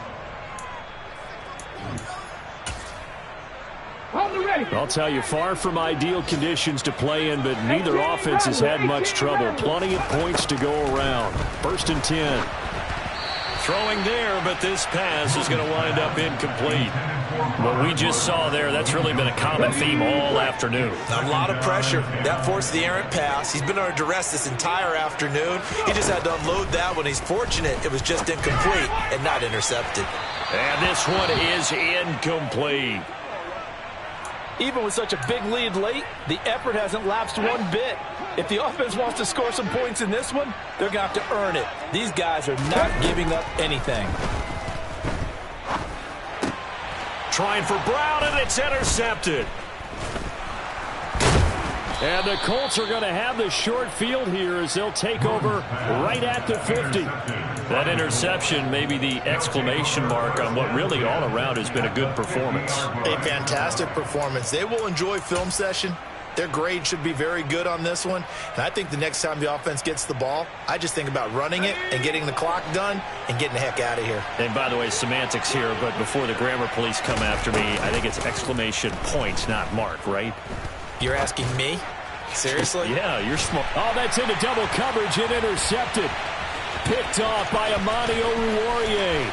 Speaker 9: I'll tell you, far from ideal conditions to play in, but neither offense has had much trouble. Plenty of points to go around. 1st and 10.
Speaker 7: Throwing there, but this pass is going to wind up incomplete. What we just saw there, that's really been a common theme all afternoon.
Speaker 8: A lot of pressure. That forced the errant pass. He's been under duress this entire afternoon. He just had to unload that one. He's fortunate it was just incomplete and not intercepted.
Speaker 7: And this one is incomplete.
Speaker 10: Even with such a big lead late, the effort hasn't lapsed one bit. If the offense wants to score some points in this one, they're going to have to earn it. These guys are not giving up anything.
Speaker 7: Trying for Brown, and it's intercepted.
Speaker 9: And the Colts are going to have the short field here as they'll take over right at the 50.
Speaker 7: That interception may be the exclamation mark on what really all around has been a good performance.
Speaker 8: A fantastic performance. They will enjoy film session. Their grade should be very good on this one. And I think the next time the offense gets the ball, I just think about running it and getting the clock done and getting the heck out of here.
Speaker 7: And by the way, semantics here, but before the grammar police come after me, I think it's exclamation point, not mark, right?
Speaker 8: You're asking me? Seriously?
Speaker 7: Yeah, you're smart.
Speaker 9: Oh, that's into double coverage and intercepted. Picked off by Amani Oruwariye.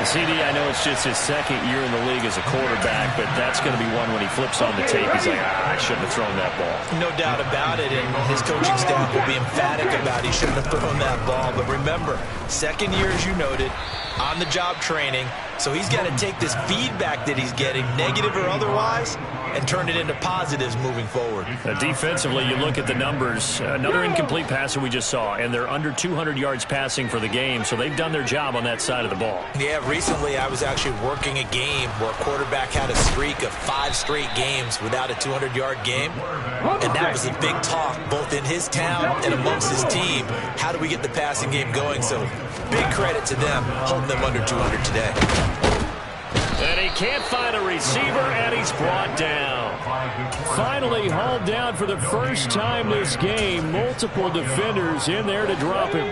Speaker 7: CD, I know it's just his 2nd year in the league as a quarterback, but that's going to be one when he flips on the tape. He's like, I shouldn't have thrown that ball.
Speaker 8: No doubt about it, and his coaching staff will be emphatic about he shouldn't have thrown that ball. But remember, 2nd year, as you noted, on-the-job training, so he's got to take this feedback that he's getting, negative or otherwise, and turn it into positives moving forward.
Speaker 7: Defensively, you look at the numbers. Another incomplete passer we just saw, and they're under 200 yards passing for the game, so they've done their job on that side of the ball.
Speaker 8: Yeah, recently I was actually working a game where a quarterback had a streak of 5 straight games without a 200-yard game, and that was a big talk both in his town and amongst his team. How do we get the passing game going? So big credit to them holding them under 200 today.
Speaker 7: And he can't find a receiver, and he's brought down.
Speaker 9: Finally hauled down for the first time this game. Multiple defenders in there to drop him.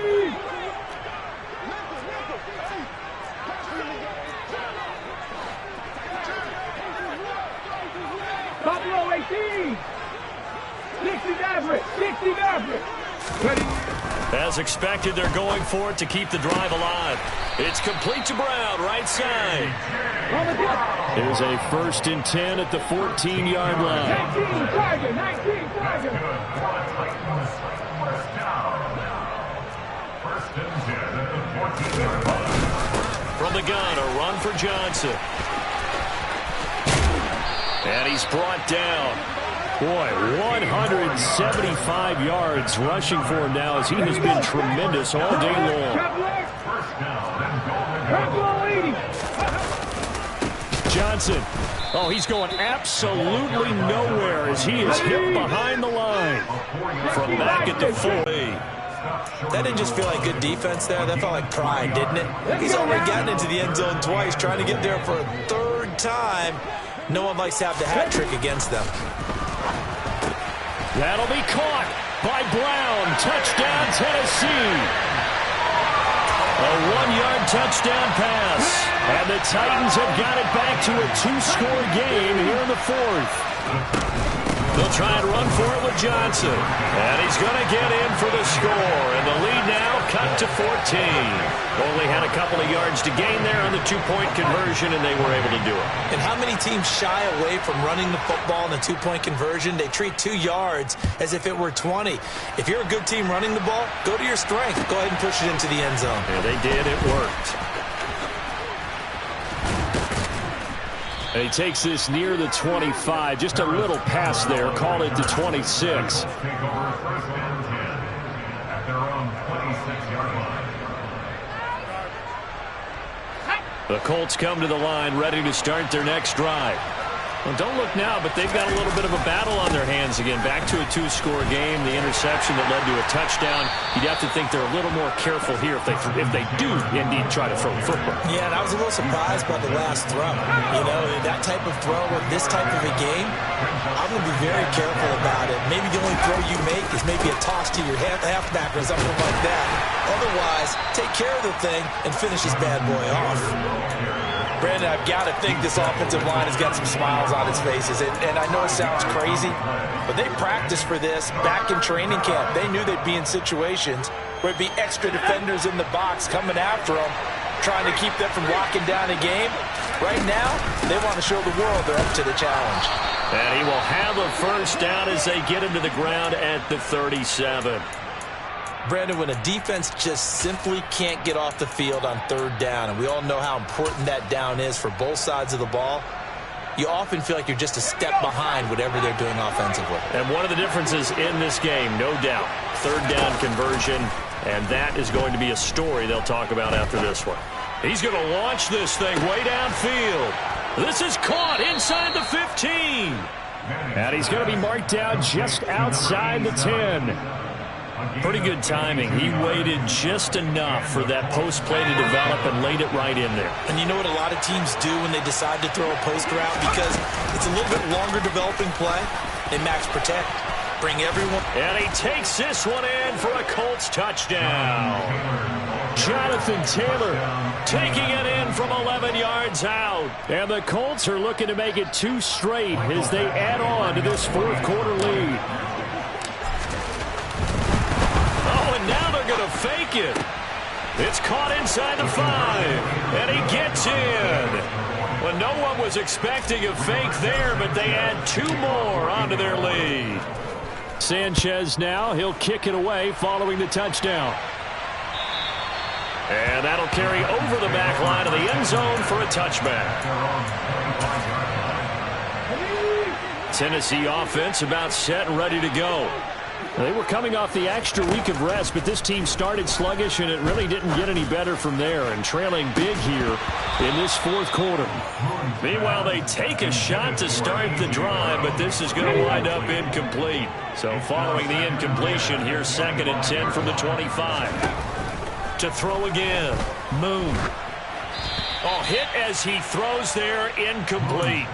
Speaker 2: Buffalo 18. 60 Maverick. 60 Maverick.
Speaker 7: As expected, they're going for it to keep the drive alive. It's complete to Brown, right side.
Speaker 9: There's a 1st and 10 at the 14-yard line.
Speaker 2: 19 target. 19 target.
Speaker 7: From the gun, a run for Johnson. And he's brought down. Boy, 175 yards rushing for him now as he has been tremendous all day long. Johnson. Oh, he's going absolutely nowhere as he is hit behind the line. From back at the 40.
Speaker 8: That didn't just feel like good defense there. That felt like pride, didn't it? He's already gotten into the end zone twice, trying to get there for a 3rd time. No one likes to have the hat trick against them.
Speaker 9: That'll be caught by Brown. Touchdown, Tennessee. A 1-yard touchdown pass. And the Titans have got it back to a 2-score game here in the 4th. They'll try and run for it with Johnson. And he's going to get in for the score. And the lead now cut to 14. Only had a couple of yards to gain there on the 2-point conversion, and they were able to do it.
Speaker 8: And how many teams shy away from running the football in the 2-point conversion? They treat 2 yards as if it were 20. If you're a good team running the ball, go to your strength. Go ahead and push it into the end zone.
Speaker 7: Yeah, they did. It worked.
Speaker 9: And he takes this near the 25. Just a little pass there. Call it the 26. The Colts come to the line ready to start their next drive. Well, don't look now, but they've got a little bit of a battle on their hands again. Back to a 2-score game. The interception that led to a touchdown. You'd have to think they're a little more careful here if they do indeed try to throw the football.
Speaker 8: Yeah, and I was a little surprised by the last throw. You know, that type of throw with this type of a game, I'm going to be very careful about it. Maybe the only throw you make is maybe a toss to your halfback or something like that. Otherwise, take care of the thing and finish this bad boy off.
Speaker 10: Brandon, I've got to think this offensive line has got some smiles on its faces. And I know it sounds crazy, but they practiced for this back in training camp. They knew they'd be in situations where it'd be extra defenders in the box coming after them, trying to keep them from locking down a game. Right now, they want to show the world they're up to the challenge.
Speaker 7: And he will have a first down as they get into the ground at the 37.
Speaker 8: Brandon, when a defense just simply can't get off the field on third down, and we all know how important that down is for both sides of the ball, you often feel like you're just a step behind whatever they're doing offensively.
Speaker 7: And one of the differences in this game, no doubt, third down conversion, and that is going to be a story they'll talk about after this one. He's going to launch this thing way downfield. This is caught inside the 15.
Speaker 9: And he's going to be marked down just outside the 10.
Speaker 7: Pretty good timing. He waited just enough for that post play to develop and laid it right in there.
Speaker 8: And you know what a lot of teams do when they decide to throw a post route? Because it's a little bit longer developing play. They max protect. Bring everyone.
Speaker 7: And he takes this one in for a Colts touchdown.
Speaker 9: Jonathan Taylor taking it in from 11 yards out. And the Colts are looking to make it 2 straight as they add on to this fourth quarter lead.
Speaker 7: Now they're going to fake it. It's caught inside the 5, and he gets in. Well, no one was expecting a fake there, but they add 2 more onto their lead.
Speaker 9: Sanchez now, he'll kick it away following the touchdown.
Speaker 7: And that'll carry over the back line of the end zone for a touchback. Tennessee offense about set and ready to go.
Speaker 9: They were coming off the extra week of rest, but this team started sluggish, and it really didn't get any better from there, and trailing big here in this fourth quarter.
Speaker 7: Meanwhile, they take a shot to start the drive, but this is going to wind up incomplete. So following the incompletion, here's 2nd and 10 from the 25. To throw again, Moon. Oh, hit as he throws there, incomplete.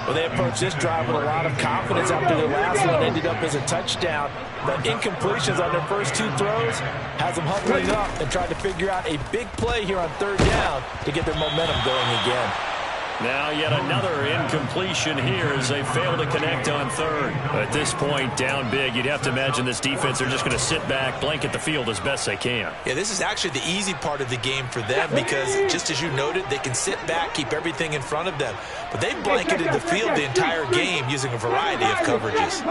Speaker 10: Well, they approached this drive with a lot of confidence after their last one ended up as a touchdown. The incompletions on their first 2 throws has them huddling up and trying to figure out a big play here on third down to get their momentum going again.
Speaker 7: Now yet another incompletion here as they fail to connect on third. At this point, down big, you'd have to imagine this defense are just going to sit back, blanket the field as best they can.
Speaker 8: Yeah, this is actually the easy part of the game for them because, just as you noted, they can sit back, keep everything in front of them. But they've blanketed the field the entire game using a variety of coverages.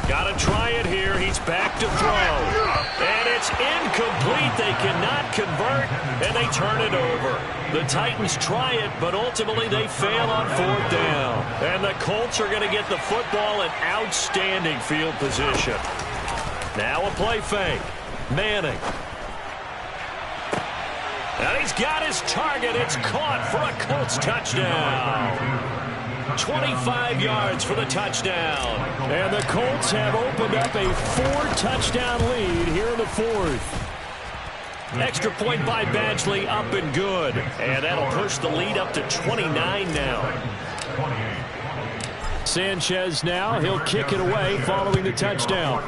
Speaker 7: Got to try it here. He's back to throw. And it's incomplete. They cannot convert, and they turn it over. The Titans try it, but ultimately they fail on 4th down. And the Colts are going to get the football in outstanding field position. Now a play fake. Manning. And he's got his target. It's caught for a Colts touchdown. 25 yards for the touchdown.
Speaker 9: And the Colts have opened up a 4-touchdown lead here in the 4th.
Speaker 7: Extra point by Badgley, up and good. And that'll push the lead up to 29 now.
Speaker 9: Sanchez now, he'll kick it away following the touchdown.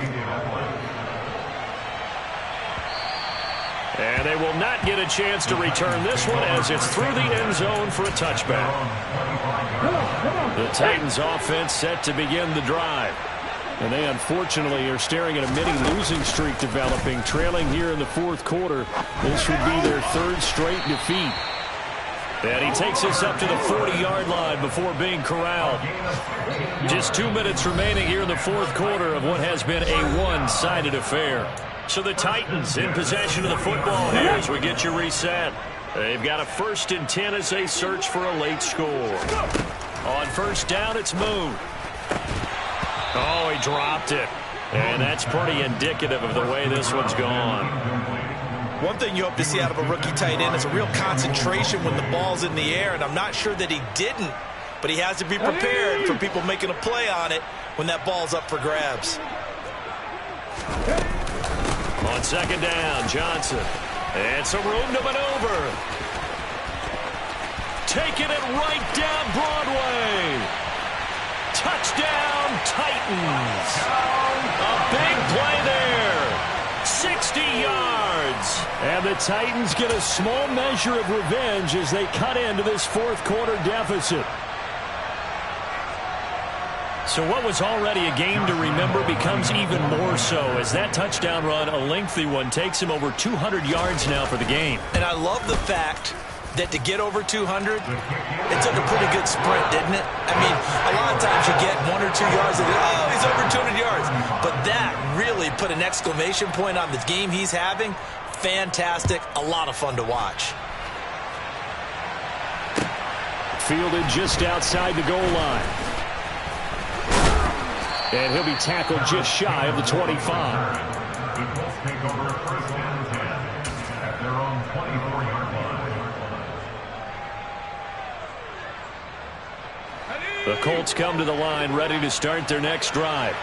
Speaker 7: And they will not get a chance to return this one as it's through the end zone for a touchback. The Titans offense set to begin the drive.
Speaker 9: And they unfortunately are staring at a mini losing streak developing, trailing here in the fourth quarter. This would be their 3rd straight defeat.
Speaker 7: And he takes us up to the 40-yard line before being corralled. Just 2 minutes remaining here in the fourth quarter of what has been a one-sided affair. So the Titans in possession of the football here as we get you reset. They've got a 1st and 10 as they search for a late score. On 1st down, it's Moon. Oh, he dropped it. And that's pretty indicative of the way this one's gone.
Speaker 8: One thing you hope to see out of a rookie tight end is a real concentration when the ball's in the air, and I'm not sure that he didn't but he has to be prepared for people making a play on it when that ball's up for grabs.
Speaker 7: On second down, Johnson. And some room to maneuver. Taking it right down Broadway. Touchdown, Titans. A big play there. 60 yards. And the Titans get a small measure of revenge as they cut into this fourth quarter deficit. So what was already a game to remember becomes even more so as that touchdown run, a lengthy one, takes him over 200 yards now for the game.
Speaker 8: And I love the fact that to get over 200, it took a pretty good sprint, didn't it? I mean, a lot of times you get 1 or 2 yards and he's over 200 yards. But that really put an exclamation point on the game he's having. Fantastic. A lot of fun to watch.
Speaker 7: Fielded just outside the goal line. And he'll be tackled just shy of the 25.
Speaker 2: The Colts take over first and 10 at their own 24-yard line.
Speaker 7: The Colts come to the line ready to start their next drive.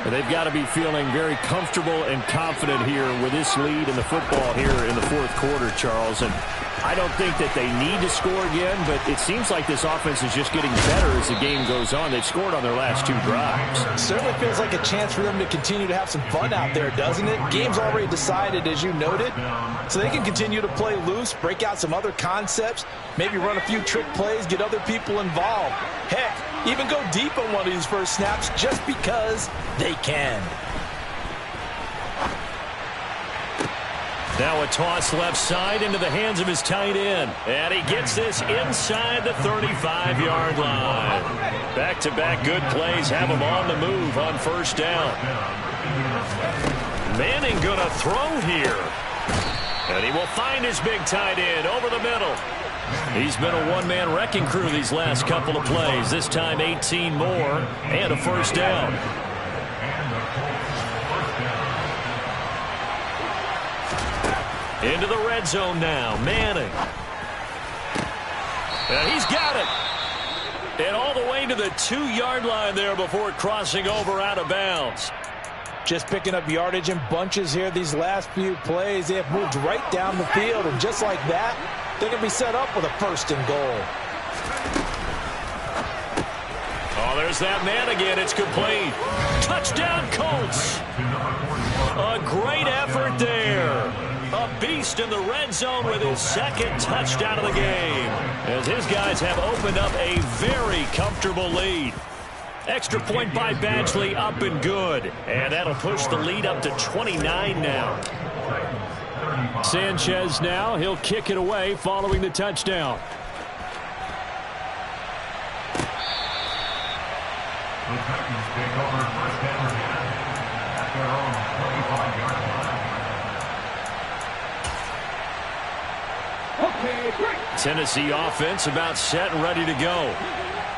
Speaker 7: And they've got to be feeling very comfortable and confident here with this lead in the football here in the fourth quarter, Charles. And I don't think that they need to score again, but it seems like this offense is just getting better as the game goes on. They've scored on their last 2 drives.
Speaker 10: Certainly feels like a chance for them to continue to have some fun out there, doesn't it? Game's already decided, as you noted, so they can continue to play loose, break out some other concepts, maybe run a few trick plays, get other people involved. Heck, even go deep on one of these first snaps just because they can.
Speaker 7: Now a toss left side into the hands of his tight end. And he gets this inside the 35-yard line. Back-to-back good plays have him on the move on first down. Manning going to throw here. And he will find his big tight end over the middle. He's been a one-man wrecking crew these last couple of plays. This time 18 more and a first down. Into the red zone now. Manning. And he's got it. And all the way to the 2-yard line there before crossing over out of bounds.
Speaker 10: Just picking up yardage in bunches here these last few plays. They have moved right down the field, and just like that, they're going to be set up with a first and goal.
Speaker 7: Oh, there's that man again. It's complete. Touchdown, Colts. A great effort there. A beast in the red zone with his second touchdown of the game, as his guys have opened up a very comfortable lead. Extra point by Badgley, up and good. And that'll push the lead up to 29 now. Sanchez now, he'll kick it away following the touchdown.
Speaker 2: The Titans take over first and 10 at their own 25-yard line.
Speaker 7: Tennessee offense about set and ready to go.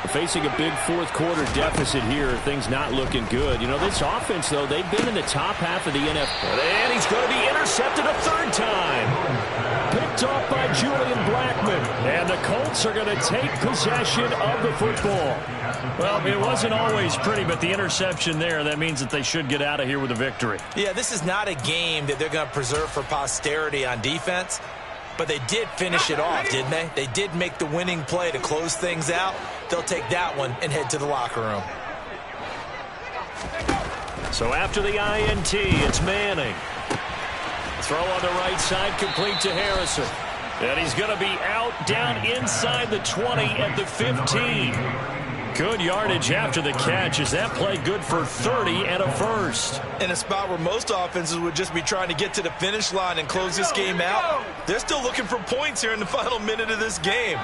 Speaker 7: Facing a big fourth quarter deficit here, things not looking good. You know, this offense, though, they've been in the top half of the NFL. And he's going to be intercepted a third time. Picked off by Julian Blackmon. And the Colts are going to take possession of the football. Well, it wasn't always pretty, but the interception there, that means that they should get out of here with a victory.
Speaker 8: Yeah, this is not a game that they're going to preserve for posterity on defense. But they did finish it off, didn't they? They did make the winning play to close things out. They'll take that one and head to the locker room.
Speaker 7: So after the INT, it's Manning. Throw on the right side, complete to Harrison. And he's going to be out down inside the 20 at the 15. Good yardage after the catch. Is that play good for 30 and a first?
Speaker 8: In a spot where most offenses would just be trying to get to the finish line and close this game out, they're still looking for points here in the final minute of this game.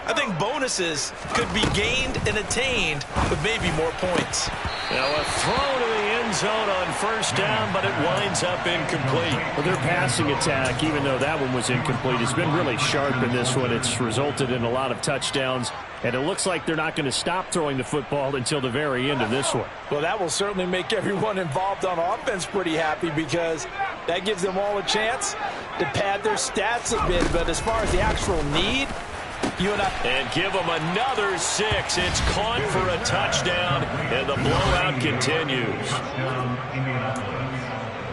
Speaker 8: I think bonuses could be gained and attained with maybe more points.
Speaker 7: Now a throw to the end zone on first down, but it winds up incomplete. Well, their passing attack, even though that one was incomplete, has been really sharp in this one. It's resulted in a lot of touchdowns, and it looks like they're not going to stop throwing the football until the very end of this one.
Speaker 10: Well, that will certainly make everyone involved on offense pretty happy, because that gives them all a chance to pad their stats a bit. But as far as the actual need,
Speaker 7: And give them another 6. It's caught for a touchdown, and the blowout continues.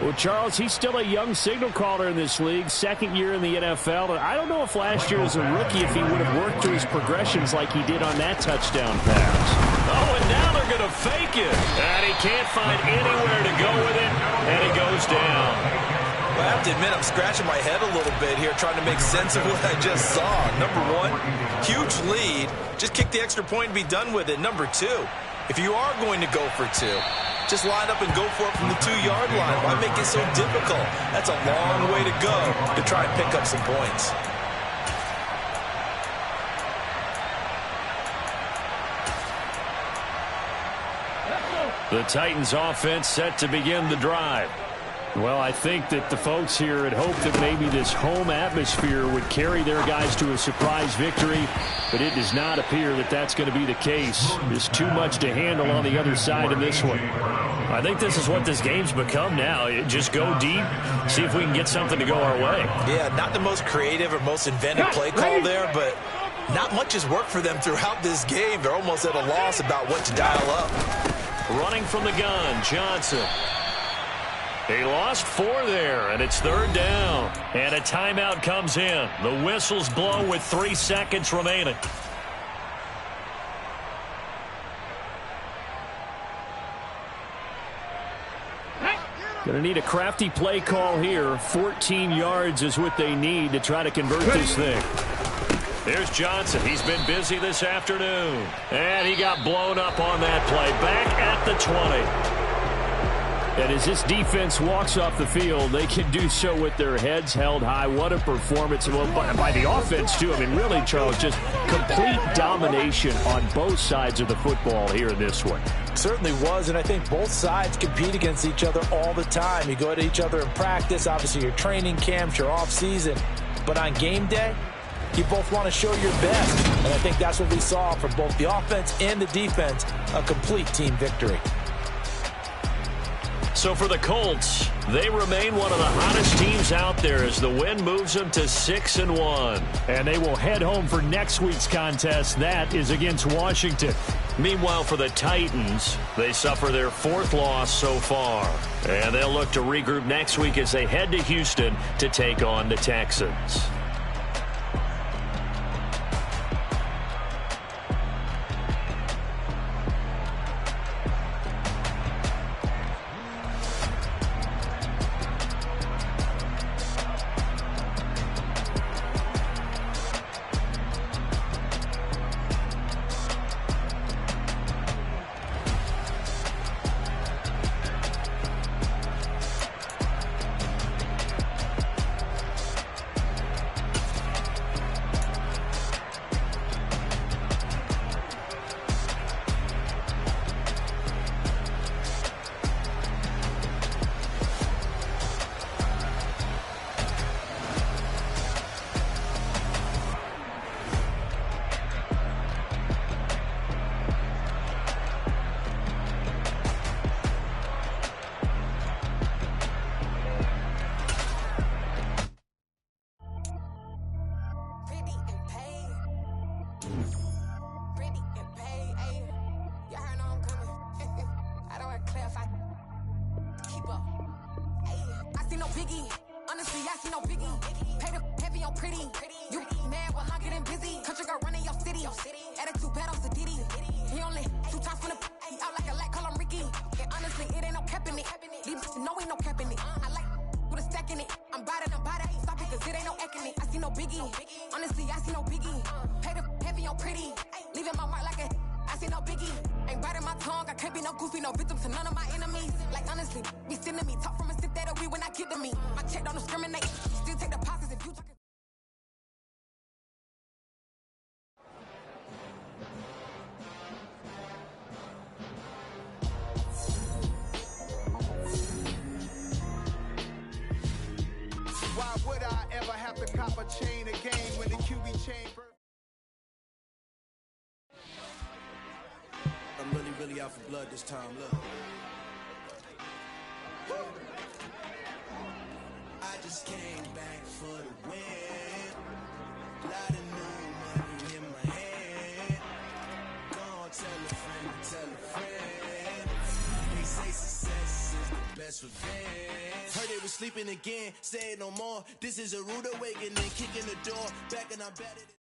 Speaker 9: Well, Charles, he's still a young signal caller in this league, second year in the NFL. And I don't know if last year as a rookie, if he would have worked through his progressions like he did on that touchdown pass.
Speaker 7: Oh, and now they're going to fake it. And he can't find anywhere to go with it, and it goes down.
Speaker 8: I have to admit, I'm scratching my head a little bit here trying to make sense of what I just saw. Number one, huge lead. Just kick the extra point and be done with it. Number two, if you are going to go for 2, just line up and go for it from the 2-yard line. Why make it so difficult? That's a long way to go to try and pick up some points.
Speaker 7: The Titans offense set to begin the drive.
Speaker 9: Well, I think that the folks here had hoped that maybe this home atmosphere would carry their guys to a surprise victory, but it does not appear that that's going to be the case. There's too much to handle on the other side of this one.
Speaker 7: I think this is what this game's become now. Just go deep, see if we can get something to go our way.
Speaker 8: Yeah, not the most creative or most inventive play call there, but not much has worked for them throughout this game. They're almost at a loss about what to dial up.
Speaker 7: Running from the gun, Johnson. He lost 4 there, and it's 3rd down. And a timeout comes in. The whistles blow with 3 seconds remaining.
Speaker 9: Going to need a crafty play call here. 14 yards is what they need to try to convert this thing.
Speaker 7: Here's Johnson. He's been busy this afternoon. And he got blown up on that play. Back at the 20.
Speaker 9: And as this defense walks off the field, they can do so with their heads held high. What a performance by the offense, too. I mean, really, Charles, just complete domination on both sides of the football here in this one.
Speaker 10: Certainly was, and I think both sides compete against each other all the time. You go at each other in practice, obviously your training camps, your off-season. But on game day, you both want to show your best. And I think that's what we saw from both the offense and the defense, a complete team victory.
Speaker 7: So for the Colts, they remain one of the hottest teams out there as the win moves them to 6-1.
Speaker 9: And they will head home for next week's contest. That is against Washington.
Speaker 7: Meanwhile, for the Titans, they suffer their 4th loss so far. And they'll look to regroup next week as they head to Houston to take on the Texans.
Speaker 1: Out for blood this time, look. I just came back for the win. Lot of new money in best revenge. Heard they was sleeping again, say it no more. This is a rude awakening, kicking the door, back and I bet it.